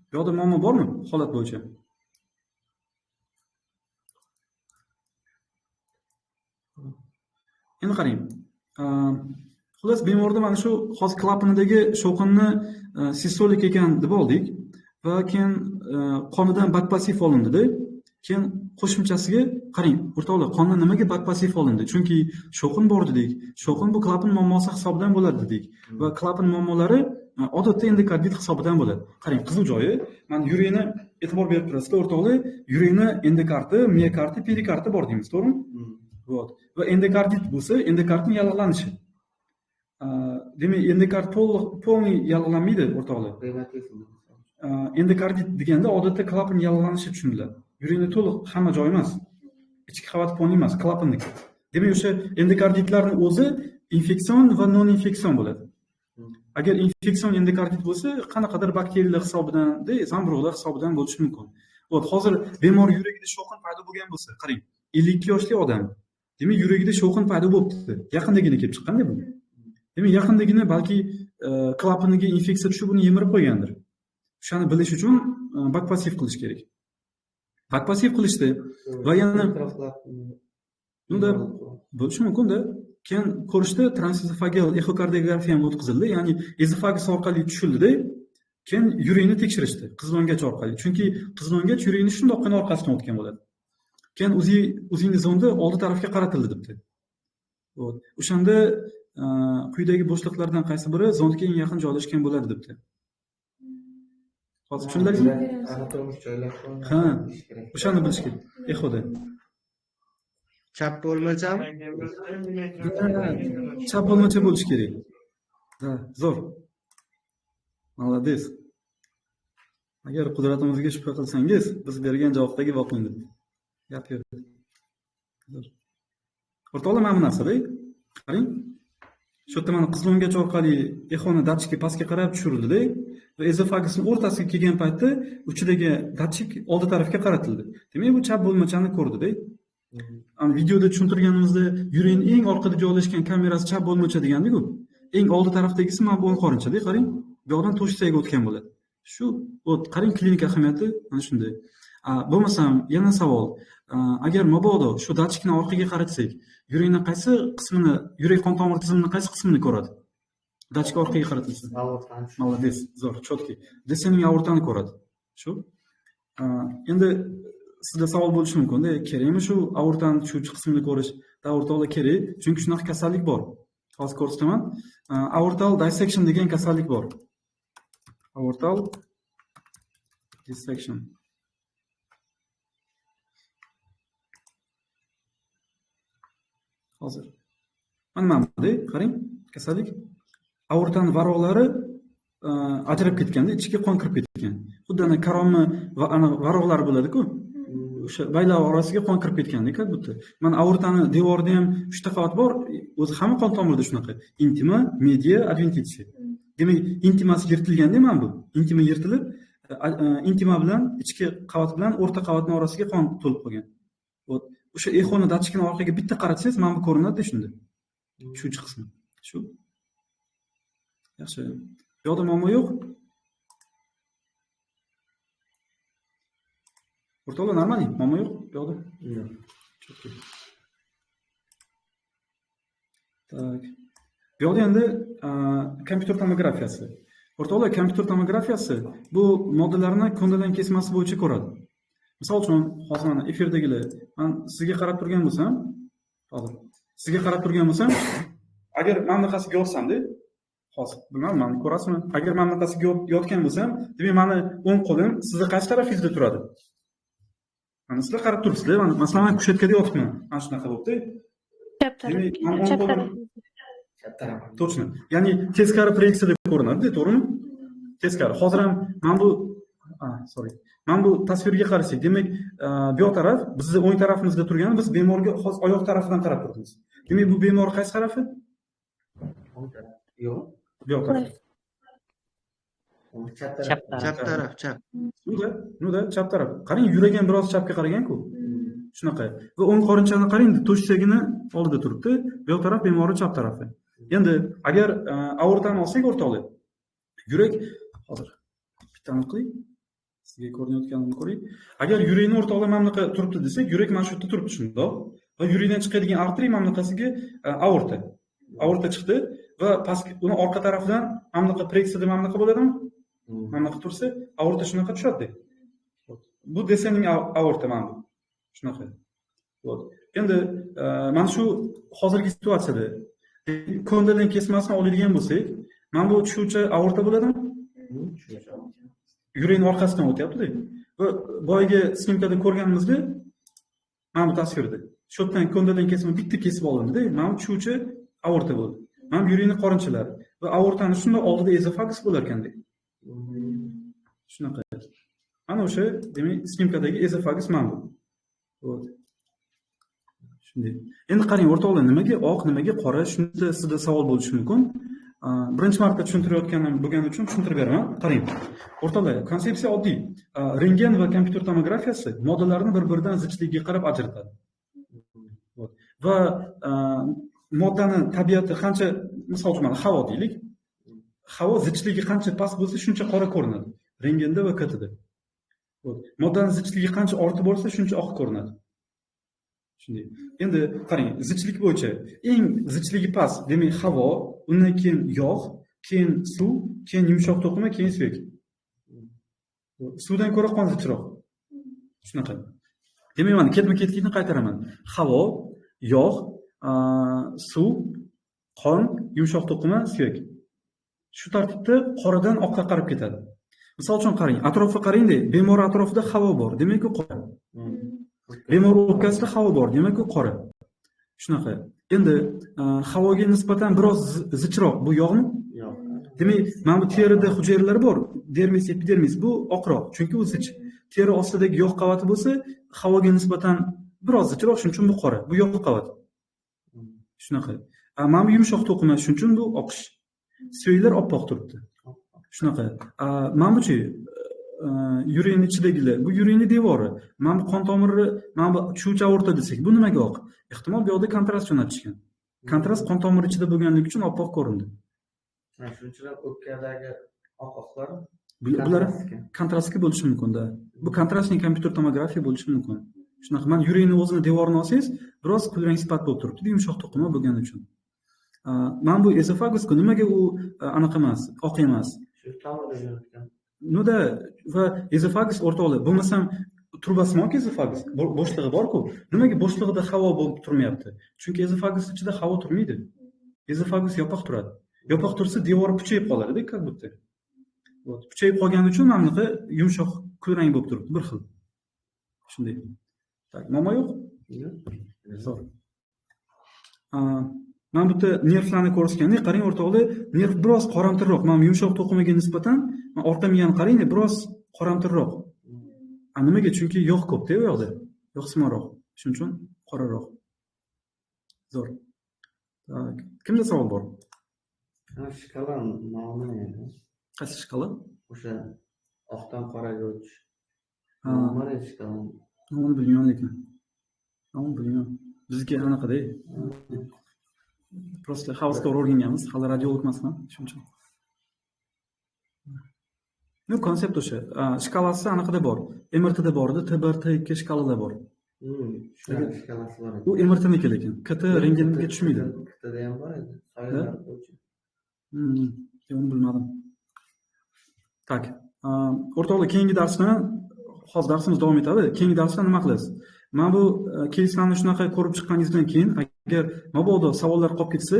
[SPEAKER 1] Bu yoqda muammo bormi holat bo'yicha? Endi qarang. Xullas, bemorda mana shu hozir klapanidagi shovqinni sistolik ekan deb oldik va keyin qonidan bakpasiv olindi-da. Keyin qo'shimchasiga qarang, o'rtoqlar, qondan nimaga bakpasiv olindi? Chunki shovqin bor dedik. Shovqin bu klapan muammosi hisobidan bo'ladi dedik. Va klapan muammolari odatda endokardit hisobidan bo'ladi. Qarang, qiziq joyi, mana yurakni e'tibor berib turasizlar, o'rtoqlar. Yurakni endokardi, miokardi, perikardi bor deymiz, to'g'rimi? Va endokardit bo'lsa, endokardning yallig'lanishi. Demak, endokard polniy yallig'lanmaydi, o'rtoqlar. Endokardit deganda odatda klapan yallig'lanishi tushuniladi. Yurakni to'liq hamma joy emas. Ichki qavat polniy emas, klapanniki. Demak, o'sha endokarditlarning o'zi infeksion va non-infeksion bo'ladi. Agar infeksion endokardit bo'lsa, qanaqadir bakteriyalar hisobidan, zamburug'lar hisobidan bo'lishi mumkin. Hozir bemor yuragida shovqin paydo bo'lgan bo'lsa, qarang, 52 yoshli odam. Demak, yuragida shovqin paydo bo'libdi. Yaqindagina kelib chiqqanda bu. Demak, yaqindagina balki klapaniga infeksiya tushib uni yemirib qo'ygandir. Shuni bilish uchun bakpasiv qilish kerak. Bakpasiv qilishdi va yana unda bo'lishi mumkin-da. Keyin ko'rishda transezofageal exokardiografiya ham o'tkazildi, ya'ni ezofagus orqali tushildi-da. Keyin yurakni tekshirishdi, qizilongach orqali. Chunki qizilongach yurakni shundoqqina orqasidan o'tgan bo'ladi. Keyin o'zingiz zondi oldi tarafga qaratildi debdi. O'shanda quyidagi bo'shliqlardan qaysi biri zondga eng yaqin joylashgan bo'ladi debdi. Hozir tushundingizmi?
[SPEAKER 5] Anatomik joylashgan.
[SPEAKER 1] Ha, o'shani bilish kerak. Exoda.
[SPEAKER 2] Chap bo'lmacham?
[SPEAKER 1] Chap bo'lmacha bo'lish kerak. Ha, zo'r. Молодец. Agar qudratimizga shubha qilsangiz, biz bergan javobdagi voqing deb. Gap yo'q. O'rtoqlar, mana bu narsa-da. Qarang. Shu yerda mana qizilongach orqali exoni datchikka pastga qarab tushirildi-da va ezofagusning o'rtasiga kelgan paytda uchidagi datchik oldi tarafga qaratildi. Demak, bu chap bo'lmachani ko'rdi-da. Videoda tushuntirganimizda yurakning eng orqada joylashgan kamerasi chap bo'lmacha degandik-ku. Eng oldi tarafdagisi mana bu o'ng qorincha-da, qarang. Bu yoqdan to'shchaga o'tgan bo'ladi. Shu, qarang, klinik ahamiyati mana shunday. Bo'lmasam, yana savol. Agar mabodo shu datchikni orqaga qaratsak, yurakning qaysi qismini, yurak qon tomir tizimining qaysi qismini ko'radi? Datchik orqaga qaratilsa.
[SPEAKER 5] Aortani.
[SPEAKER 1] Молодец, zo'r, chotki. Desening aortani ko'radi. Shu. Endi sizda savol bo'lishi mumkin-da, kerakmi shu aortani shu qismini ko'rish? O'rtoqlar, kerak, chunki shunaqa kasallik bor. Hozir ko'rsataman. Aortal dissection degan kasallik bor. Aortal dissection. Hozir. Mana bunda, qarang, kasallik. Aortaning varoqlari ajrab ketganda, ichiga qon kirib ketgan. Xuddi ana karomni va ana varoqlar bo'ladi-ku. O'sha baylar orasiga qon kirib ketgandek, budda. Mana aortani devorida ham 3 ta qavat bor. O'zi hamma qon tomirida shunaqa. Intima, media, adventitia. Demak, intimasi yirtilganda mana bu. Intima yirtilib, intima bilan ichki qavat bilan o'rta qavatning orasiga qon to'lib qolgan. O'sha exoni datchikni orqaga bitta qaratsangiz, mana bu ko'rinadi shunda. Uchinchi qismi. Shu. Yaxshi. Bu yoqda muammo yo'q. O'rtoqlar, normal, muammo yo'q bu yoqda.
[SPEAKER 5] Yo'q.
[SPEAKER 1] Chotki. Tak. Bu yoqda endi kompyuter tomografiyasi. O'rtoqlar, kompyuter tomografiyasi bu moddalarni ko'ndalang kesmasi bo'yicha ko'radi. Misol uchun, hozir mana efirdagilar, men sizga qarab turgan bo'lsam, agar men bunaqasiga yotsam-da, hozir bilmadim, meni ko'rasizmi? Agar men bunaqasiga yotgan bo'lsam, demak meni o'ng qo'lim sizni qaysi tarafingizda turadi? Mana sizlar qarab turibsizlar, masalan men kushetkada yotibman. Mana shunaqa bo'libdi.
[SPEAKER 6] Chap taraf.
[SPEAKER 1] Точно. Ya'ni teskari proyeksiyada ko'rinadi, to'g'rimi? Teskari. Hozir ham men bu tasvirga qarasak, demak, bu yoq taraf bizni o'ng tarafimizda turgani, biz bemorga hozir oyoq tarafidan qarab turibmiz. Demak, bu bemor qaysi tarafi?
[SPEAKER 5] O'ng taraf. Yo'q.
[SPEAKER 1] Bu yoq taraf.
[SPEAKER 5] Chap
[SPEAKER 2] Chap taraf, chap.
[SPEAKER 1] Nuda, chap taraf. Qarang, yuragi ham biroz chapga qaragan-ku. Shunaqa. Va o'ng qorinchani qarang, to'shagini oldida turibdi. Bu yoq taraf bemorning chap tarafi. Endi agar aortani olsak, o'rtoqlar, yurak hozir bittani qiling. Sizga ko'rinayotganini ko'ring. Agar yurakni o'rtoqlar mana bunaqa turibdi desak, yurak mana shu yerda turibdi shundoq. Va yurakdan chiqadigan arteriya mana bunaqasiga aorta. Aorta chiqdi va pastki uni orqa tarafidan mana bunaqa proyeksiyada mana bunaqa bo'ladimi? Mana bunaqa tursa, aorta shunaqa tushadi. Bu desangning aorta mana bu. Shunaqa. Endi mana shu hozirgi situatsiyada ko'ndalang kesmasini oladigan bo'lsak, mana bu tushuvchi aorta bo'ladimi? Yurakning orqasidan o'tyapti-da. Va boyagi snimkada ko'rganimizda mana bu tasvirda shu yerdan ko'ndalang kesma bitta kesib olindi-da, mana bu tushuvchi aorta bo'ldi. Mana bu yurakning qorinchalari va aortani shunday oldida ezofagus bo'lar ekanda. Shunaqa. Mana o'sha, demak, snimkadagi ezofagus mana bu. Shunday. Endi qarang, o'rtoqlar, nimaga oq, nimaga qora? Shunda sizda savol bo'lishi mumkin. Birinchi marta tushuntirayotganim bo'lgani uchun tushuntirib beraman. Qarang. O'rtoqlar, konsepsiya oddiy. Rentgen va kompyuter tomografiyasi moddalarni bir-biridan zichligiga qarab ajratadi. Va moddani tabiati qancha, misol uchun mana havo deylik. Havo zichligi qancha past bo'lsa, shuncha qora ko'rinadi. Rentgenda va KTda. Moddaning zichligi qancha ortib bo'lsa, shuncha oq ko'rinadi. Shunday. Endi qarang, zichlik bo'yicha eng zichligi past, demak havo, undan keyin yog', keyin suv, keyin yumshoq to'qima, keyin suyak. Suvdan ko'ra qon zichroq. Shunaqa. Demak, mana ketma-ketlikni qaytaraman. Havo, yog', suv, qon, yumshoq to'qima, suyak. Shu tartibda qoradan oqqa qarab ketadi. Misol uchun qarang, atrofga qarang-da, bemor atrofida havo bor, demak u qora. Bemor o'pkasida havo bor, demak u qora. Shunaqa. Endi havoga nisbatan biroz zichroq bu yog'mi?
[SPEAKER 5] Yo'q.
[SPEAKER 1] Demak, mana bu terida hujayralar bor, dermis, epidermis, bu oqroq, chunki u zich. Teri ostidagi yog' qavati bo'lsa, havoga nisbatan biroz zichroq, shuning uchun bu qora. Bu yog' qavat. Shunaqa. Mana bu yumshoq to'qima, shuning uchun bu oqish. Suyaklar oppoq turibdi. Shunaqa. Mana bu-chi yurakning ichidagilar, bu yurakning devori. Mana bu qon tomiri, mana bu tushuvchi aorta desak, bu nimaga oq? Ehtimol bu yoqda kontrast jo'natishgan. Kontrast qon tomiri ichida bo'lganligi uchun oppoq ko'rindi.
[SPEAKER 5] Shunchalar o'pkadagi oqoqlar
[SPEAKER 1] Bular kontrastga bo'lishi mumkin-da. Bu kontrastning kompyuter tomografiya bo'lishi mumkin. Shunaqa, men yurakning o'zini devorini olsangiz, biroz kulrang sifat bo'lib turibdi, yumshoq to'qima bo'lgani uchun. Mana bu esofagusku nimaga u anaqa emas, oq emas?
[SPEAKER 5] shu tomirda jo'natgan.
[SPEAKER 1] Nuda va ezofagus o'rtoqlar, bo'lmasam turbasmok ezofagus bo'shlig'i bor-ku. Nimaga bo'shlig'ida havo bo'lib turmayapti? Chunki ezofagus ichida havo turmaydi. Ezofagus yopiq turadi. Yopiq tursa devori puchayib qoladi-da, как будто. Puchayib qolgani uchun mana bunaqa yumshoq kulrang bo'lib turibdi, bir xil. Shunday. Tak, muammo yo'q? Zo'r. Mana bu yerda nervlarni ko'rsatganda, qarang o'rtoqlar, nerv biroz qoramtirroq. Mana yumshoq to'qimaga nisbatan, orqa miyani qarang-da, biroz qoramtirroq. Nimaga? Chunki yog' ko'p-da u yoqda. Yog'simonroq. Shuning uchun qoraroq. Zo'r. Tak, kimda savol bor?
[SPEAKER 5] Shkala nomi edi.
[SPEAKER 1] Qaysi shkala?
[SPEAKER 5] O'sha oqdan qoraga o'tish. Nima edi shkala?
[SPEAKER 1] Uni bilmayman lekin. Uni bilmayman. Bizga anaqada. Просто xavfga o'rganganmiz, hali radiolog emasman, shuning uchun. Nu konsept o'sha. Shkalasi anaqada bor. MRTda bor edi, TBR, T2 shkalalar bor.
[SPEAKER 5] Shunaqa shkalasi bor edi.
[SPEAKER 1] U MRTniki lekin. KT rentgenga tushmaydi.
[SPEAKER 5] KTda ham bor edi. Soyalar bo'yicha.
[SPEAKER 1] Uni bilmadim. Tak. O'rtoqlar, keyingi darsda hozir darsimiz davom etadi. Keyingi darsda nima qilasiz? Mana bu keyslarni shunaqa ko'rib chiqqaningizdan keyin agar mabodo savollar qolib ketsa,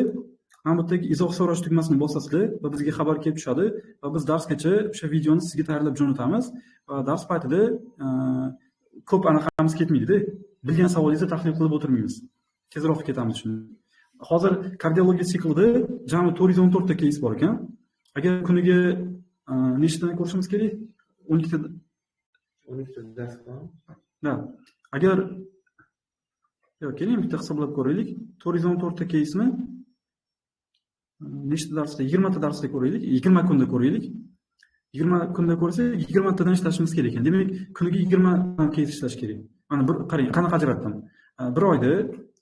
[SPEAKER 1] mana bu yerdagi izoh so'rash tugmasini bosasizlar va bizga xabar kelib tushadi va biz darsgacha o'sha videoni sizga tayyorlab jo'natamiz va dars paytida ko'p anaqamiz ketmaydi-da. Bilgan savolingizni tahlil qilib o'tirmaymiz. Tezroq ketamiz shuni. Hozir kardiologiya siklida jami 414 ta keys bor ekan. Agar kuniga nechtadan ko'rishimiz kerak? 12 ta
[SPEAKER 5] 12 ta dars bor.
[SPEAKER 1] Da. Agar keling bitta hisoblab ko'raylik. 414 ta keysni nechta darsda? 20 ta darsda ko'raylik, 20 kunda ko'raylik. 20 kunda ko'rsak, 20 tadan ishlashimiz kerak ekan. Demak, kuniga 20 ta keys ishlash kerak. Mana bir qarang, qanaqa ajratdim. Bir oyda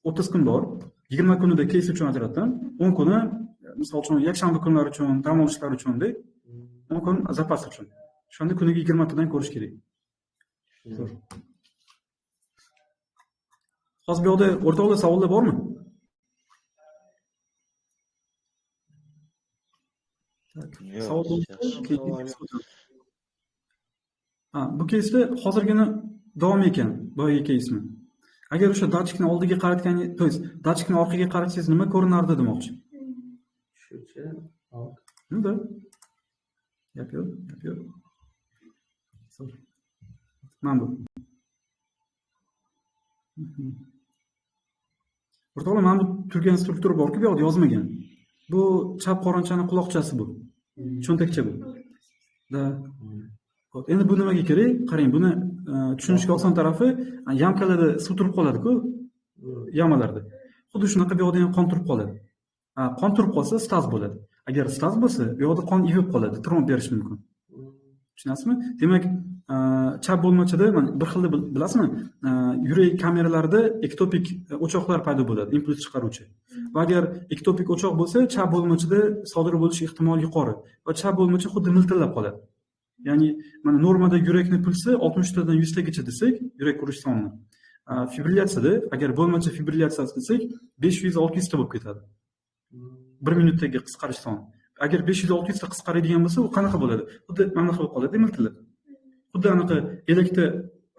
[SPEAKER 1] 30 kun bor. 20 kunida keys uchun ajratdim. 10 kuni, misol uchun, yakshanba kunlari uchun, dam olishlar uchun-da. 10 kun zapas uchun. Shunda kuniga 20 tadan ko'rish kerak. Zo'r. Hozir bu yerda o'rtoqlar savollar bormi? Savol bo'lsa, bu keysda hozirgina davom ekan, boyagi keysmi. Agar o'sha datchikni oldiga qaratgan, to есть datchikni orqaga qaratsangiz nima ko'rinardi demoqchi.
[SPEAKER 5] Shucha.
[SPEAKER 1] Unda. Gap yo'q. Mana bu. O'rtoqlar, mana bu turgan struktura bor-ku, bu yoqda yozmagan. Bu chap qoronchani quloqchasi bu. Cho'ntakcha bu. Da. Xo'p, endi bu nimaga kerak? Qarang, buni tushunishga oson tarafi yamkalarda suv turib qoladi-ku, yamalarda. Xuddi shunaqa bu yoqda ham qon turib qoladi. Qon turib qolsa staz bo'ladi. Agar staz bo'lsa, bu yoqda qon ivib qoladi, tromb berish mumkin. Tushunasizmi? Demak, chap bo'lmachida mana bir xilda bilasizmi? Yurak kameralarida ektopik o'choqlar paydo bo'ladi, impuls chiqaruvchi. Va agar ektopik o'choq bo'lsa, chap bo'lmachida sodir bo'lish ehtimoli yuqori va chap bo'lmacha xuddi miltillab qoladi. Ya'ni mana normada yurakning pulsi 60 tadan 100 tagacha desak, yurak urish soni. Fibrillatsiyada agar bo'lmacha fibrillatsiyasi desak, 500-600 ta bo'lib ketadi. 1 minutdagi qisqarish soni. Agar 500-600 ta qisqaradigan bo'lsa, u qanaqa bo'ladi? Xuddi mana shu bo'lib qoladi, miltillab. Xuddi anaqa elakda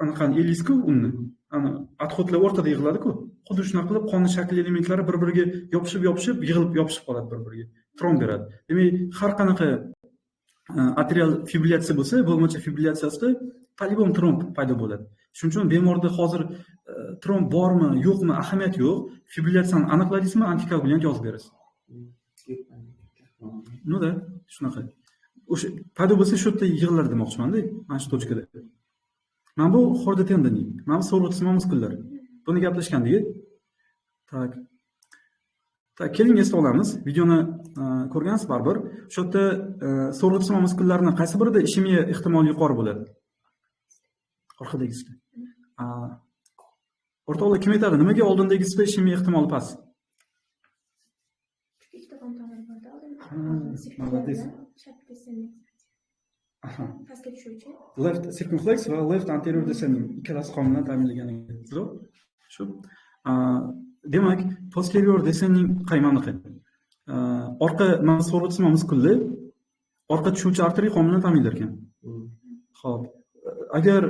[SPEAKER 1] anaqa elizku unni. Ana atxotlar o'rtada yig'iladi-ku. Xuddi shunaqa qilib qonning shakl elementlari bir-biriga yopishib, yig'ilib qoladi bir-biriga. Tromb beradi. Demak, har qanaqa arterial fibrillatsiya bo'lsa, bo'lmacha fibrillatsiyasida polibom tromb paydo bo'ladi. Shuning uchun bemorda hozir tromb bormi, yo'qmi, ahamiyat yo'q. Fibrillatsiyani aniqladingizmi, antikoagulyant yozib berasiz. Nima? Shunaqa. O'sha paydo bo'lsa shu yerda yig'ilar demoqchiman-da, mana shu tochkada. Mana bu xorda tendining, mana bu so'rg'itma muskullar. Buni gaplashgandik. Tak, keling esda olamiz. Videoni ko'rgansiz baribir. Shu yerda so'rg'itma muskullarining qaysi birida ishemiya ehtimoli yuqori bo'ladi? Orqadagisida. O'rtoqlar, kim aytadi? Nimaga oldindagisida ishemiya ehtimoli past?
[SPEAKER 4] Pastga tushuvchi.
[SPEAKER 1] Left circumflex va left anterior descending ikkalasi qonundan ta'minlanganiga zo'r. Shu. Demak, posterior descending qaymaniqi. Orqa so'rg'itma muskulli orqa tushuvchi arteriya qonundan ta'minlar ekan. Xo'p. Agar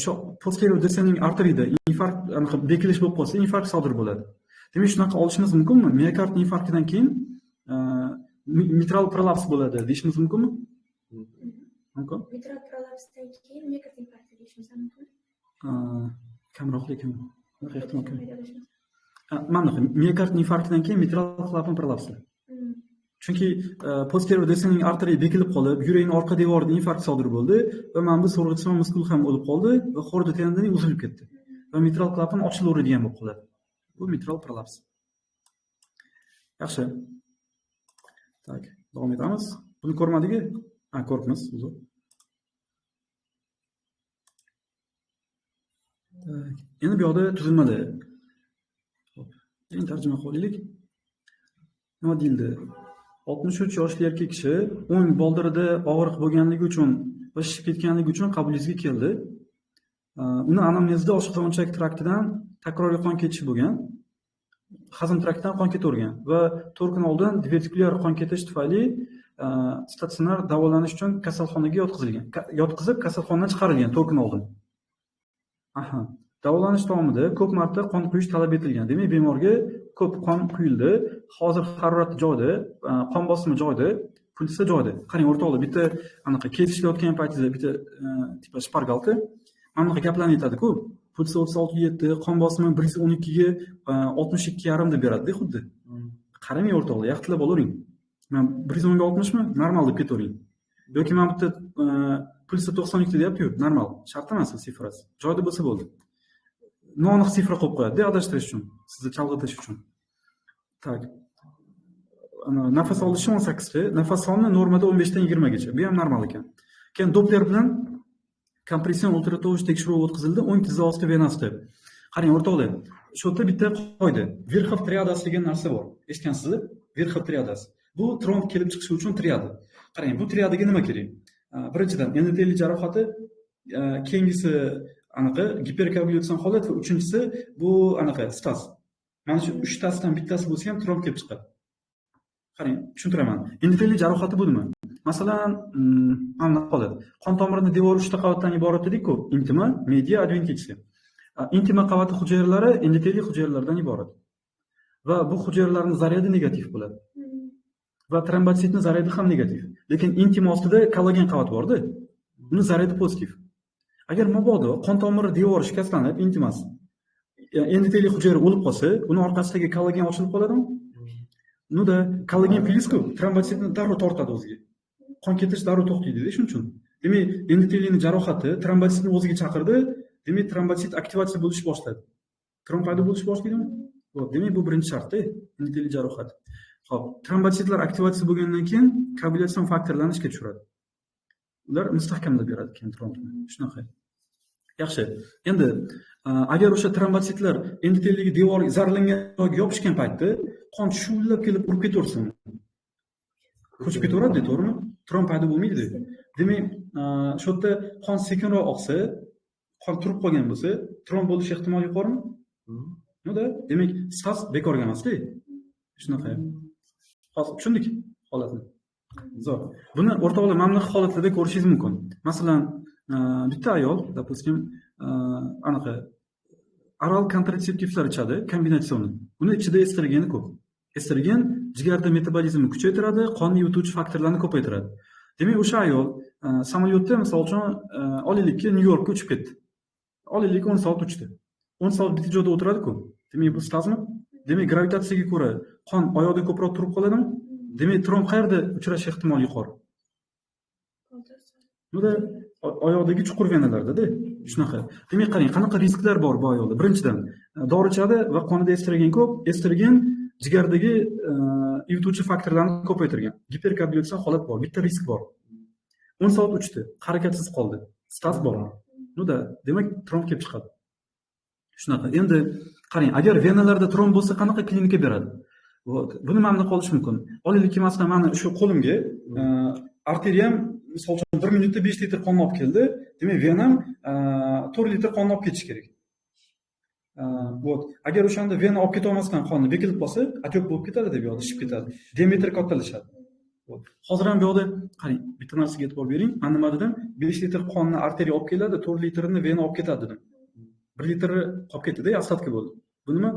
[SPEAKER 1] shu posterior descending arteriyada infarkt, aniq bekilish bo'lib qolsa, infarkt sodir bo'ladi. Demak, shunaqa olishimiz mumkinmi? Miokard infarktidan keyin mitral prolaps bo'ladi deyishimiz mumkinmi? Mumkin.
[SPEAKER 4] Mitral prolapsdan keyin miokard infarkti deyishimiz mumkin.
[SPEAKER 1] Kamroq lekin ehtimol kam. Mana miokard infarktidan keyin mitral klapan prolapsi. Chunki posterior descending arteriya bekilib qolib, yurakning orqa devorida infarkt sodir bo'ldi va mana bu so'rg'itma muskul ham o'lib qoldi va xorda tendining uzilib ketdi. Va mitral klapan ochilaveradigan bo'lib qoladi. Bu mitral prolaps. Yaxshi. Tak, davom etamiz. Buni ko'rmadiki? Ko'ribmiz, uzr. Endi bu yoqda tuzilmada. Xo'p, endi tarjima qilaylik. Nima deyildi? 63 yoshli erkak kishi o'ng boldirida og'riq bo'lganligi uchun va shishib ketganligi uchun qabulingizga keldi. uni anamnezda oshqozon-ichak traktidan takroriy qon ketishi bo'lgan. Hazm traktidan qon ketavergan va 4 kun oldin divertikulyar qon ketish tufayli statsionar davolanish uchun kasalxonaga yotqizib kasalxonadan chiqarilgan 4 kun oldin. Davolanish davomida ko'p marta qon quyish talab etilgan. Demak, bemorga ko'p qon quyildi. Hozir harorati joyida, qon bosimi joyida, pulsi joyida. Qarang, o'rtoqlar, bitta anaqa ketishlayotgan paytingizda bitta tipa shpargalka mana bunaqa gaplarni aytadi-ku. Pulsi 36.7, qon bosimi 112 ga 62.5 deb beradi-da xuddi. Qaramang o'rtoqlar, yaxtilab olavering. Men 110 ga 60 mi? Normal deb ketavering. Yoki men bitta pulsi 92 deyapti-yu, normal. Shart emas sifrasi. Joyida bo'lsa bo'ldi. Noaniq sifra qo'yib qo'yadi, adashtirish uchun, sizni chalg'itish uchun. Tak. Nafas olishi 18 ta, nafas soni normada 15 dan 20 gacha. Bu ham normal ekan. Keyin Doppler bilan kompression ultratovush tekshiruvi o'tkazildi 10 tizza osti venasida. Qarang o'rtoqlar, shu yerda bitta qoida. Verxov triadasi degan narsa bor. Eshitgansizlar? Verxov triadasi. Bu tromb kelib chiqishi uchun triada. Qarang, bu triadaga nima kerak? Birinchidan endotelli jarohati, keyingisi anaqa giperkoagulятsion holat va uchinchisi bu anaqa stas. Mana shu 3 tasidan bittasi bo'lsa ham tromb kelib chiqadi. Qarang, tushuntiraman. Endotelli jarohati bu nima? Masalan, mana holat. Qon tomirining devori 3 ta qavatdan iborat edik-ku, intima, media, adventitsiya. Intima qavati hujayralari endotelli hujayralardan iborat. Va bu hujayralarning zaryadi negativ bo'ladi. Va trombositning zaryadi ham negativ. Lekin intima ostida kollagen qavat bor-da. Uni zaryadi pozitiv. Agar mabodo qon tomiri devori shikastlanib, intimasi, endotelli hujayra o'lib qolsa, uni orqasidagi kollagen ochilib qoladimi? Unda kollagen plisku trombositni darrov tortadi o'ziga. Qon ketish darrov to'xtaydi-da, shuning uchun. Demak, endotellining jarohati trombositni o'ziga chaqirdi, demak trombosit aktivatsiya bo'lishni boshladi. Tromb paydo bo'lishni boshlaydimi? Xo'p, demak bu birinchi shart-da, endotelli jarohat. Xo'p, trombositlar aktivatsiya bo'lgandan keyin koagulятsion faktorlarni ishga tushiradi. Ular mustahkamlab beradi keyin trombni. Shunaqa. Yaxshi. Endi agar o'sha trombositlar endotelliga devor zarlangan joyga yopishgan paytda qon shullab kelib urib ketaversin. Ko'chib ketaveradi, to'g'rimi? Tromb paydo bo'lmaydi. Demak, shu yerda qon sekinroq oqsa, qon turib qolgan bo'lsa, tromb bo'lish ehtimoli yuqorimi? Unda, demak, stas bekorga emas-da. Shunaqa. Hozir tushundik holatni. Zo'r. Buni o'rtoqlar mana bunaqa holatlarda ko'rishingiz mumkin. Masalan, bitta ayol, допустим, anaqa oral kontratseptivlar ichadi, kombinatsionni. Uni ichida estrogen ko'p. Estrogen jigarda metabolizmni kuchaytiradi, qonni yutuvchi faktorlarni ko'paytiradi. Demak, o'sha ayol samolyotda, misol uchun, olaylikka Nyu-Yorkka uchib ketdi. Olaylik 10 soat uchdi. 10 soat bitta joyda o'tiradi-ku. Demak, bu stasmi? Demak, gravitatsiyaga ko'ra qon oyoqda ko'proq turib qoladimi? Demak, tromb qayerda uchrash ehtimoli yuqori? Bunda oyoqdagi chuqur venalarda-da. Shunaqa. Demak, qarang, qanaqa risklar bor bu ayolda. Birinchidan, dori ichadi va qonida estrogen ko'p. Estrogen jigardagi yutuvchi faktorlarni ko'paytirgan. Giperkoagulятsion holat bor. Bitta risk bor. 10 soat uchdi, harakatsiz qoldi. Stas bor. Bunda, demak, tromb kelib chiqadi. Shunaqa. Endi qarang, agar venalarda tromb bo'lsa, qanaqa klinika beradi? Buni mana bunday qolishi mumkin. Olaylik, masalan, mana shu qo'limga arteriyam misol uchun 1 minutda 5 litr qon olib keldi. Demak, venam 4 litr qon olib ketish kerak. Agar o'shanda vena olib keta olmasdan qonni bekilib qolsa, atyoq bo'lib ketadi deb yozib shishib ketadi. Diametri kattalashadi. Hozir ham bu yoqda qarang, bitta narsaga e'tibor bering. Men nima dedim? 5 litr qonni arteriya olib keladi, 4 litrini vena olib ketadi dedim. 1 litr qolib ketdi-da, остатка bo'ldi. Bu nima?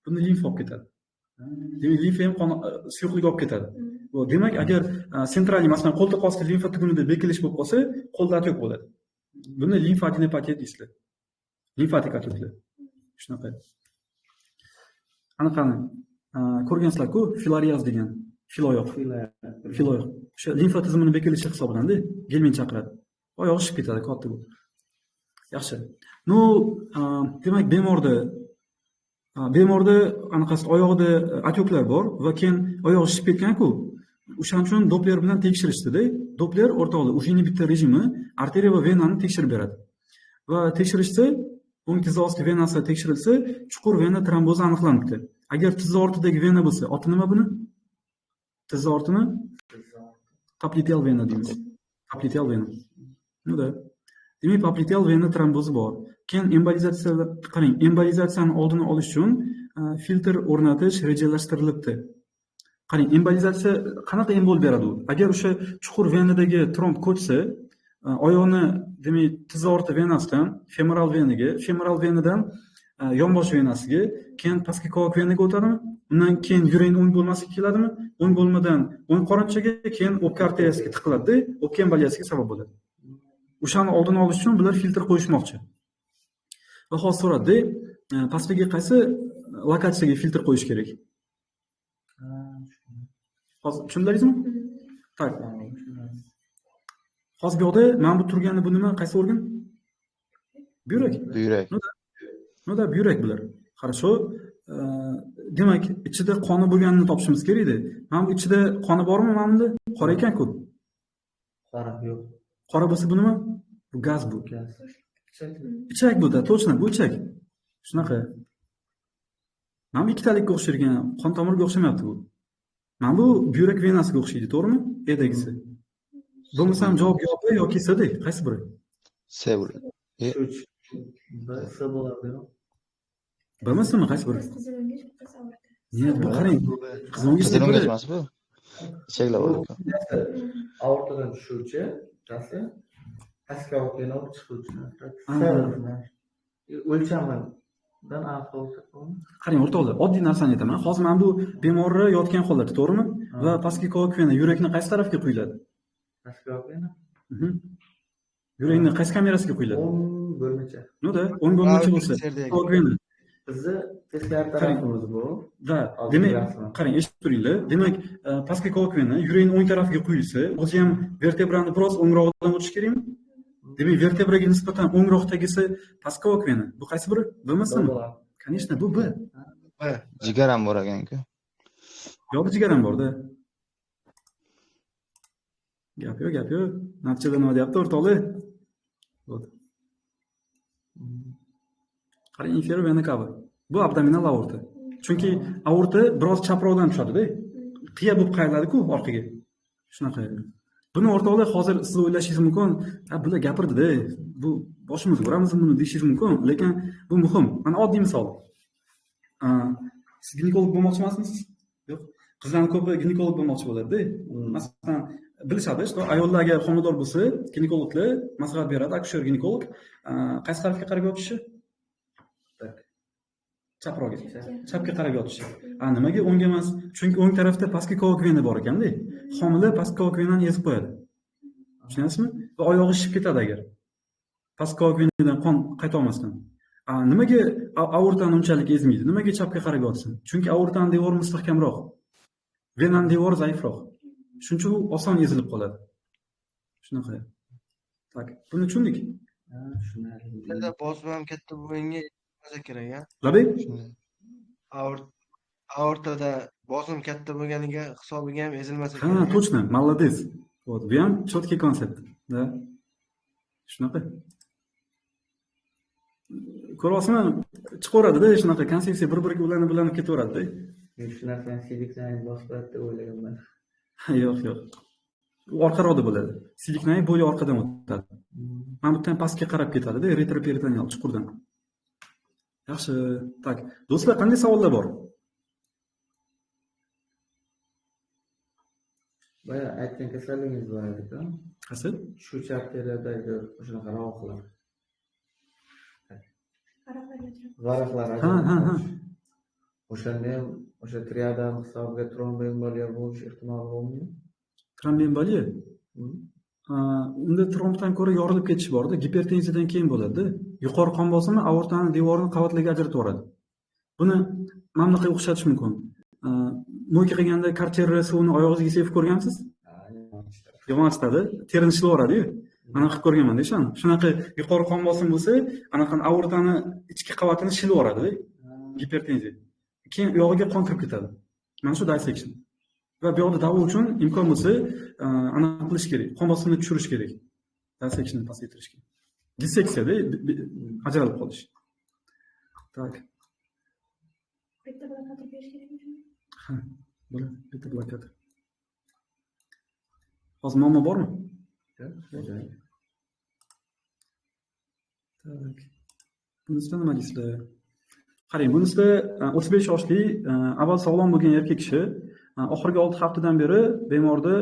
[SPEAKER 1] Buni limf olib ketadi. Demak, limfa ham qon suyuqlik olib ketadi. Demak, agar sentraliy, masalan, qo'ltiq osti limfa tugunida bekilish bo'lib qolsa, qo'lda atyoq bo'ladi. Buni limfadenopatiya deysizlar. Limfatik atyoklar. Shunaqa. Anaqani ko'rgansizlar-ku, filariaz degan filoyoq. Filoyoq. O'sha limfa tizimining bekilishi hisoblanadi, gelmin chaqiradi. Oyoq shishib ketadi, katta bo'lib. Yaxshi. No, demak, bemorda anaqasi oyog'ida atyoklar bor va keyin oyog'i shishib ketgan-ku. O'shaning uchun Doppler bilan tekshirishdi-da. Doppler o'rtoqlar, o'shaning bitta rejimi arteriya va venani tekshirib beradi. Va tekshirishsa, 10 tizza osti venasi tekshirilsa, chuqur vena trombozi aniqlanibdi. Agar tizza ortidagi vena bo'lsa, oti nima buni? Tizza ortini popliteal vena deymiz. Popliteal vena. Nima? Demak, popliteal vena trombozi bor. Keyin embolizatsiyani oldini olish uchun filtr o'rnatish rejalashtirilibdi. Qarang, embolizatsiya qanaqa embol beradi u? Agar o'sha chuqur venadagi tromb ko'chsa, oyoqni, demak, tiz orti venasidan femoral venadan yonbosh venasiga, keyin pastki qovoq venaga o'tadimi? Undan keyin yurakning o'ng bo'lmasiga keladimi? O'ng bo'lmadan o'ng qorinchaga, keyin o'pka arteriyasiga tiqiladi, o'pka emboliyasiga sabab bo'ladi. O'shani oldini olish uchun bular filtr qo'yishmoqchi. Va hozir so'radi, pastga qaysi lokatsiyaga filtr qo'yish kerak? Hozir tushundingizmi? Tak. Hozir bu yerda mana bu turgani bu nima? Qaysi organ? Buyrak.
[SPEAKER 7] Buyrak.
[SPEAKER 1] Noda buyrak bular. Хорошо. Demak, ichida qoni bo'lganini topishimiz kerak edi. Mana bu ichida qoni bormi mana bunda? Qora ekan-ku.
[SPEAKER 5] Qora yo'q.
[SPEAKER 1] Qora bo'lsa bu nima? Bu gaz bu.
[SPEAKER 5] Gaz.
[SPEAKER 1] Ichak bu-da, точно, bu ichak. Shunaqa. Mana bu ikkitalikka o'xshaydigan, qon tomiriga o'xshamayapti bu. Mana bu buyrak venasiga o'xshaydi, to'g'rimi? Edagisi. Bo'lmasam javob yo'q yoki S-da, qaysi biri?
[SPEAKER 7] S bo'ladi.
[SPEAKER 5] S bo'ladi.
[SPEAKER 1] Bilmasizmi qaysi biri?
[SPEAKER 4] Qizilongiz, bittasi aorta.
[SPEAKER 1] Niyat bu qarang. Qizilongiz
[SPEAKER 7] Qizilongiz emas bu. Ichaklar bor.
[SPEAKER 5] Aortadan tushuvchi, bittasi pastki oqini olib chiquvchi. O'lchamidan aniqlovchi.
[SPEAKER 1] Qarang, o'rtoqlar, oddiy narsani aytaman. Hozir mana bu bemorni yotgan holati, to'g'rimi? Va pastki qovoq vena yurakni qaysi tarafga quyiladi?
[SPEAKER 5] Pastki oqini
[SPEAKER 1] Yurakni qaysi kamerasiga quyiladi?
[SPEAKER 5] o'ng bo'lmacha.
[SPEAKER 1] Noda, o'ng bo'lmacha bo'lsa, qovoq vena.
[SPEAKER 5] Bizni teskari tarafimiz bu.
[SPEAKER 1] Da, demak, qarang, eshitib turinglar. Demak, pastki qovoq vena yurakning o'ng tarafiga quyilsa, o'zi ham vertebrani biroz o'ngrog'idan o'tish kerakmi? Demak, vertebraga nisbatan o'ngroqdagisi pastki qovoq vena. Bu qaysi biri? Bilmasizmi? Конечно, bu B.
[SPEAKER 7] Jigar ham bor ekan-ku.
[SPEAKER 1] Yo'q, jigar ham bor-da. Gap yo'q. Natijada nima deyapti o'rtoqlar? Bo'ldi. Qarang, inferior vena cava. Bu abdominal aorta. Chunki aorta biroz chaproqdan tushadi-da. Qiya bo'lib qayriladi-ku orqaga. Shunaqa. Buni o'rtoqlar hozir siz o'ylashingiz mumkin, bular gapirdi-da. Bu boshimiz uramiz buni deyishingiz mumkin, lekin bu muhim. Mana oddiy misol. Siz ginekolog bo'lmoqchi emasmisiz? Yo'q. Qizlarning ko'pi ginekolog bo'lmoqchi bo'ladi-da. Masalan, bilishadi, что ayollarga homilador bo'lsa, ginekologlar maslahat beradi, akusher ginekolog qaysi tarafga qarab yotishi? Chaproqga. Chapga qarab yotishi. Nimaga o'ngga emas? Chunki o'ng tarafda pastki qovoq vena bor ekan-da. Homila pastki qovoq venani ezib qo'yadi. Tushunasizmi? Va oyog'i shishib ketadi agar. Pastki qovoq venadan qon qayta olmasdan. Nimaga aortani unchalik ezmaydi? Nimaga chapga qarab yotsin? Chunki aortaning devori mustahkamroq. Venaning devori zaifroq. Shuning uchun u oson ezilib qoladi. Shunaqa. Tak, buni tushundik.
[SPEAKER 2] Bizda bosim ham katta bo'lganga yetmasa kerak, a?
[SPEAKER 1] Labay?
[SPEAKER 2] Aortada bosim katta bo'lganiga hisobiga ham ezilmasa
[SPEAKER 1] Ha,
[SPEAKER 2] kerak.
[SPEAKER 1] точно, молодец. Вот, bu ham четкий konsept, da. Shunaqa. Ko'ryapsizmi? Chiqaveradi-da, shunaqa konsepsiya bir-biriga ulanib ketaveradi-da.
[SPEAKER 5] Men shu narsani sidiklarni boshqalar deb o'ylaganman.
[SPEAKER 1] Yo'q. U orqaroqda bo'ladi. Siliknay bo'yi orqadan o'tadi. Mana bu yerdan pastga qarab ketadi-da, retroperitoneal chuqurdan. Yaxshi. Tak, do'stlar, qanday savollar bor?
[SPEAKER 5] Boya aytgan kasalligingiz bor edi-ku.
[SPEAKER 1] Qaysi?
[SPEAKER 5] Shu arteriyadagi o'shunaqa ravoqlar. Varaqlar.
[SPEAKER 1] Ha.
[SPEAKER 5] O'shanda ham o'sha triadan hisobiga tromboemboliya bo'lish ehtimoli bormi?
[SPEAKER 1] Tromboemboliya? Unda trombdan ko'ra yorilib ketish bor-da, gipertenziyadan keyin bo'ladi. Yuqori qon bosimi aortani devorini qavatlarga ajratib yuboradi. Buni mana bunaqa o'xshatish mumkin. Mo'yka qilganda karterra suvini oyog'ingizga sepib ko'rgansiz? Yomon chiqadi, terini shilaveradi-yu. Mana qilib ko'rganman-da shuni. Shunaqa yuqori qon bosimi bo'lsa, anaqa aortani ichki qavatini shilaveradi-da. Gipertenziya. Keyin u yog'iga qon kirib ketadi. Mana shu dissection. Va bu yoqda davo uchun imkon bo'lsa, aniq qilish kerak. Qon bosimini tushirish kerak. Dissection'ni pasaytirish kerak. Disseksiyada ajralib qolish. Tak.
[SPEAKER 4] Bitta blokator berish kerakmi?
[SPEAKER 1] Ha, bo'ladi. Bitta blokator. Hozir muammo bormi? Tak. Bunisida nima deysizlar? Qarang, bunisida 35 yoshli avval sog'lom bo'lgan erkak kishi oxirgi 6 haftadan beri bemorda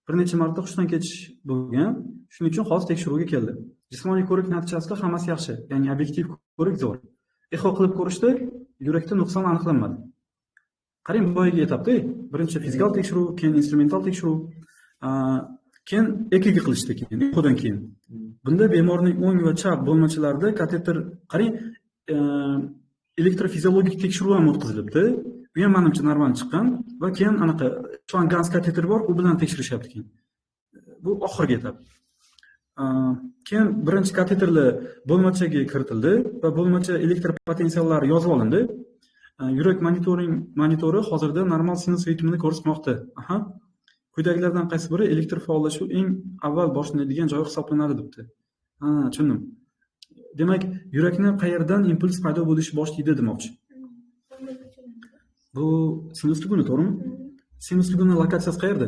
[SPEAKER 1] bir necha marta hushdan ketish bo'lgan. Shuning uchun hozir tekshiruvga keldi. Jismoniy ko'rik natijasida hammasi yaxshi, ya'ni obyektiv ko'rik zo'r. Eho qilib ko'rishda yurakda nuqson aniqlanmadi. Qarang, boyaga etapda, birinchi fizikal tekshiruv, keyin instrumental tekshiruv, keyin EKG qilishdi keyin, ehodan keyin. Bunda bemorning o'ng va chap bo'lmachalarida kateter, qarang, elektrofiziologik tekshiruv ham o'tkazilibdi. Bu ham menimcha normal chiqqan va keyin anaqa Schwann Ganz kateter bor, u bilan tekshirishyapti keyin. Bu oxirgi etap. Keyin birinchi kateterli bo'lmachaga kiritildi va bo'lmacha elektr potensiallari yozib olindi. Yurak monitori hozirda normal sinus ritmini ko'rsatmoqda. Quyidagilardan qaysi biri elektr faollashuv eng avval boshlanadigan joy hisoblanadi debdi. Tushundim. Demak, yurakni qayerdan impuls paydo bo'lishi boshlaydi demoqchi. Bu sinus tuguni, to'g'rimi? Sinus tuguni lokatsiyasi qayerda?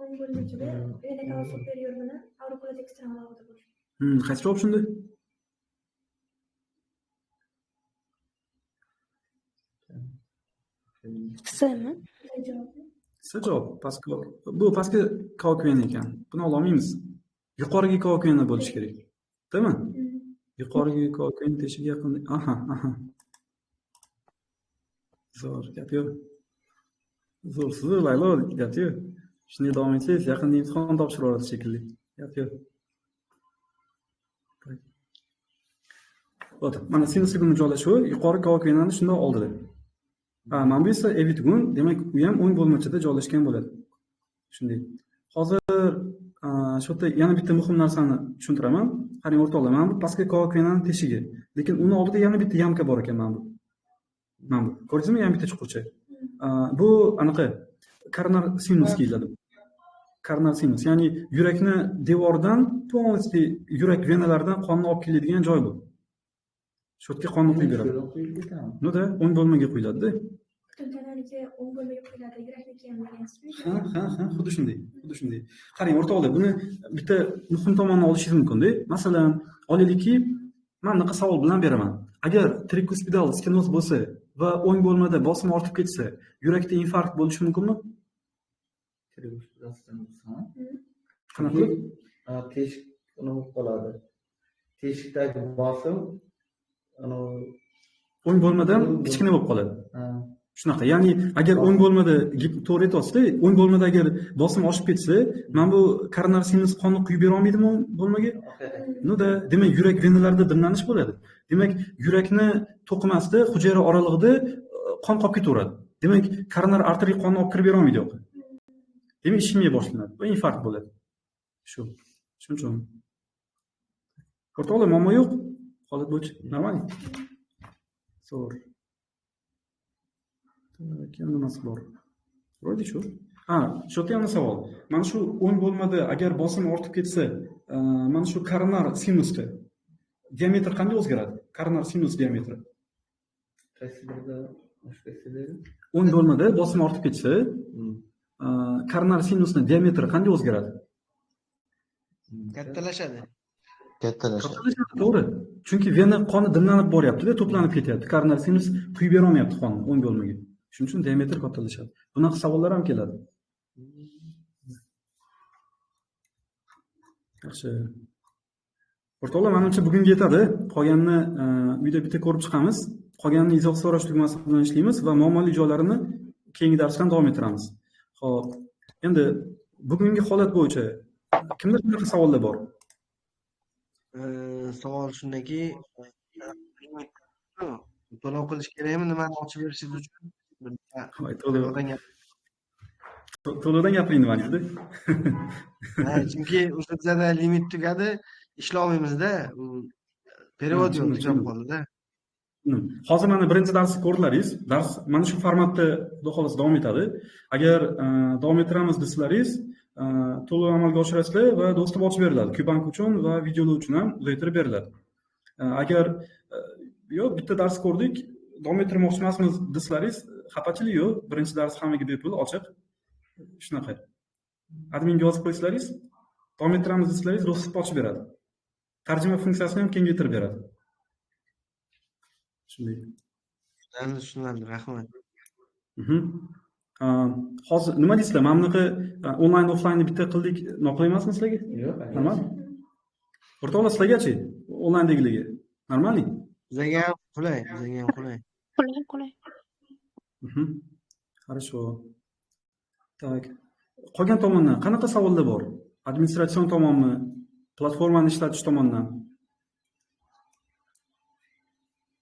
[SPEAKER 4] O'ng bo'lmachada vena cava superior bilan auricula dextral orada bor.
[SPEAKER 1] Qaysi javob shunda?
[SPEAKER 6] Qismi?
[SPEAKER 1] C javob. Bu pastki cavak vena ekan. Buni ola olmaymiz. Yuqorigi cavak vena bo'lishi kerak. To'g'rimi? Yuqorigi cavak vena teshiga yaqin. Aha. Zo'r, gap yo'q. Zo'r, laylo, gap yo'q. Shunday davom etsangiz, yaqinda imtihon topshirib olasiz shekilli. Gap yo'q. Bo'pti. Mana sinus tuguni joylashuvi yuqori cavak venani shunday oldida. Mana bu esa evi tugun, demak, u ham o'ng bo'lmachada joylashgan bo'ladi. Shunday. Hozir shu yerda yana bitta muhim narsani tushuntiraman. Qarang, o'rtoqlar, mana bu pastki cavak venani teshigi. Lekin uni oldida yana bitta yamka bor ekan mana bu. Mana bu. Ko'rdingizmi, yana bitta chuqurcha. Bu anaqa koronar sinus deyiladi. Koronar sinus, ya'ni yurakni devordan полностью yurak venalaridan qonni olib keladigan joy bu. Shu yerga qonni quyib beradi. Nima? O'ng bo'lmaga quyiladi-da.
[SPEAKER 4] Tantananiki o'ng bo'lmaga quyiladi, yurakniki ham degansizmi?
[SPEAKER 1] Ha, xuddi shunday. Qarang, o'rtoqlar, buni bitta muhim tomonini olishingiz mumkin-da. Masalan, olaylikki, men bunaqa savol bilan beraman. Agar trikuspidal stenoz bo'lsa va o'ng bo'lmada bosim ortib ketsa, yurakda infarkt bo'lishi mumkinmi?
[SPEAKER 5] Trikuspidal stenoz,
[SPEAKER 1] Qanaqa?
[SPEAKER 5] Teshik nima bo'lib qoladi? Teshikdagi bosim
[SPEAKER 1] o'ng bo'lmadan kichkina bo'lib qoladi. Shunaqa. Ya'ni agar o'ng bo'lmada to'g'ri aytyapsiz-da, o'ng bo'lmada agar bosim oshib ketsa, mana bu koronar sinus qonni quyib bera olmaydimi bo'lmaga? Demak, yurak venalarida dimlanish bo'ladi. Demak, yurakni to'qimasida, hujayra oralig'ida qon qolib ketaveradi. Demak, koronar arteriya qonni olib kirib bera olmaydi yo'q. Demak, ishemia boshlanadi. Bu infarkt bo'ladi. Shunchami. O'rtoqlar, muammo yo'q. Holat bo'yicha normal. Zo'r. Keyin nimasi bor? Vроде shu. Shu yerda yana savol. Mana shu o'ng bo'lmada agar bosim ortib ketsa, mana shu koronar sinusda diametr qanday o'zgaradi? Koronar sinus diametri.
[SPEAKER 5] Qaysi birida oshib ketsa,
[SPEAKER 1] o'ng bo'lmada bosim ortib ketsa, koronar sinusning diametri qanday o'zgaradi?
[SPEAKER 2] Kattalashadi.
[SPEAKER 1] To'g'ri. Chunki vena qoni dimlanib boryapti-da, to'planib ketyapti. Koronar sinus quyib bera olmayapti qonni o'ng bo'lmaga. Shuning uchun diametr kattalashadi. Bunaqa savollar ham keladi. Yaxshi. O'rtoqlar, menimcha bugunga yetadi. Qolganini uyda bitta ko'rib chiqamiz. Qolganini izoh so'rash tugmasi bilan ishlaymiz va muammoli joylarini keyingi darsdan davom ettiramiz. Xo'p. Endi bugungi holat bo'yicha kimda qanaqa savollar bor?
[SPEAKER 2] Savol shundaki, to'lov qilish kerakmi, nimani ochib berishingiz uchun?
[SPEAKER 1] To'lovdan gapiring demangiz-da.
[SPEAKER 2] Chunki o'sha bizada limit tugadi, ishlay olmaymiz-da. Perevod yo'q, tugab qoldi-da.
[SPEAKER 1] Hozir mana birinchi darsni ko'rdilaringiz. Dars mana shu formatda xudo xolasa davom etadi. Agar davom ettiramiz desangiz, to'lov amalga oshirasizlar va dostib ochib beriladi. Kubank uchun va videolar uchun ham uzaytirib beriladi. Agar yo'q, bitta dars ko'rdik, davom ettirmoqchi emasmiz desangiz, xafachilik yo'q. Birinchi dars hammaga bepul, ochiq. Shunaqa. Adminga yozib qo'ysalaringiz, davom ettiramiz desangiz, dostib ochib beradi. tarjima funksiyasini ham kengaytirib beradi. Shunday.
[SPEAKER 2] Tushunarli, rahmat.
[SPEAKER 1] Hozir nima deysizlar? Mana bunaqa onlayn offlaynni bitta qildik, noqulay emasmi sizlarga?
[SPEAKER 5] Yo'q,
[SPEAKER 1] Normal. O'rtoqlar, sizlargachi onlayndagiligi normalmi?
[SPEAKER 2] Bizga ham qulay, bizga ham qulay.
[SPEAKER 6] Qulay.
[SPEAKER 1] Хорошо. Так. Qolgan tomondan qanaqa savollar bor? Administratsion tomonmi? Platformani ishlatish tomonidan?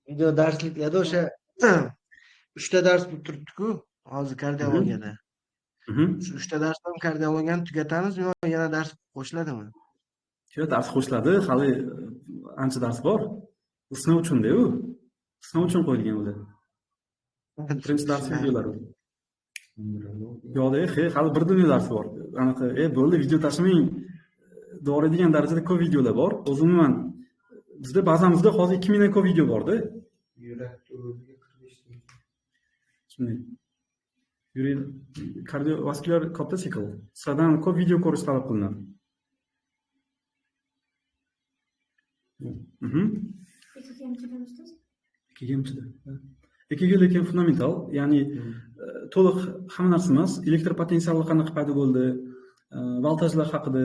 [SPEAKER 2] Video darsliklarda o'sha 3 ta dars bo'lib turibdi-ku, hozir kardiologiyada. Shu 3 ta darsdan kardiologiyani tugatamizmi yo yana dars qo'shiladimi?
[SPEAKER 1] Yo'q, dars qo'shiladi, hali ancha dars bor. Bu sinov uchun-da-ku. Sinov uchun qo'yilgan ular. Birinchi dars videolar. Yo'q, hali bir dunyo dars bor. Anaqa, bo'ldi, video tashlamang deydigan darajada ko'p videolar bor. O'zi umuman bizda bazamizda hozir 2000 dan ko'p video bor-da.
[SPEAKER 5] yurak to'riga 45
[SPEAKER 1] Shunday. Yurak kardiovaskulyar koptosikl. Sizlardan ko'p video ko'rish talab qilinadi. EKG-chida. EKG lekin fundamental, ya'ni to'liq hamma narsa emas, elektr potensiali qanaqa paydo bo'ldi, voltajlar haqida,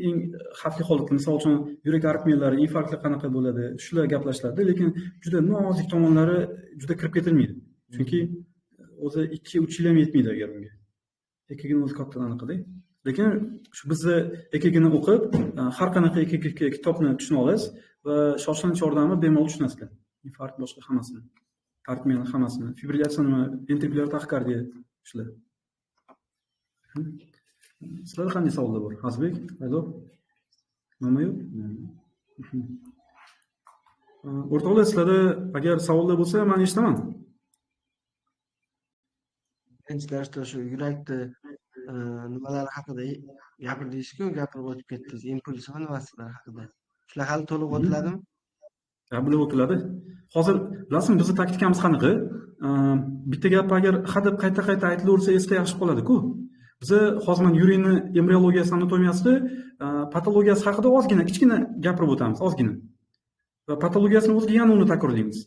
[SPEAKER 1] eng xavfli holatlar, misol uchun yurak aritmiyalari, infarktlar qanaqa bo'ladi, shular gaplashiladi, lekin juda nozik tomonlari juda kirib ketilmaydi. Chunki o'zi 2-3 yil ham yetmaydi agar unga. EKGni o'zi katta anaqada. Lekin shu bizni EKGni o'qib, har qanaqa EKG kitobni tushuna olasiz va shoshilinch yordamni bemalol tushunasizlar. Infarkt boshqa hammasini, aritmiyani hammasini, fibrillatsiya nima, ventrikulyar taxikardiya shular. Sizlarda qanday savollar bor? Azbek, Aylo? Nima yo'q? O'rtoqlar, sizlarda agar savollar bo'lsa, men eshitaman.
[SPEAKER 2] Birinchi darsda shu yurakni nimalari haqida gapirdingiz-ku, gapirib o'tib ketdingiz. Impulsi va nimasilar haqida. Shular hali to'liq o'tiladimi?
[SPEAKER 1] Bular o'tiladi. Hozir bilasizmi, bizning taktikamiz qanaqa? Bitta gap agar hadeb qayta-qayta aytilaversa, esda yaxshi qoladi-ku. Biz hozir men yurakni embriologiyasi, anatomiyasida patologiyasi haqida ozgina, kichkina gapirib o'tamiz, ozgina. Va patologiyasini o'ziga yana uni takrorlaymiz.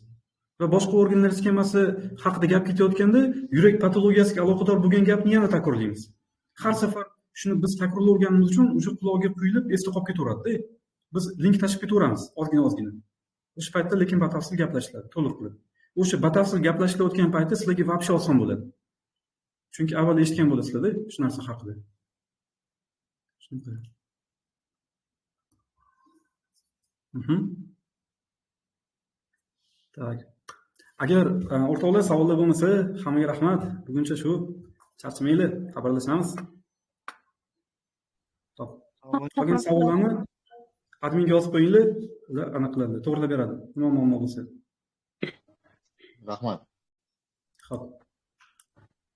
[SPEAKER 1] Va boshqa organlar sxemasi haqida gap ketayotganda, yurak patologiyasiga aloqador bo'lgan gapni yana takrorlaymiz. Har safar shuni biz takrorlaganimiz uchun o'sha quloqga quyilib, esda qolib ketaveradi-da. Biz link tashib ketaveramiz, ozgina. O'sha paytda lekin batafsil gaplashiladi, to'liq qilib. O'sha batafsil gaplashilayotgan paytda sizlarga vobshe oson bo'ladi. Chunki avval eshitgan bo'lasizlar-da shu narsa haqida. Shunday. Tak. Agar o'rtoqlar savollar bo'lmasa, hammaga rahmat. Buguncha shu. Charchamanglar, xabarlashamiz. Xo'p. Qolgan savollarni adminga yozib qo'yinglar, ular aniqladi, to'g'rilab beradi. Nima muammo bo'lsa.
[SPEAKER 7] Rahmat.
[SPEAKER 1] Xo'p.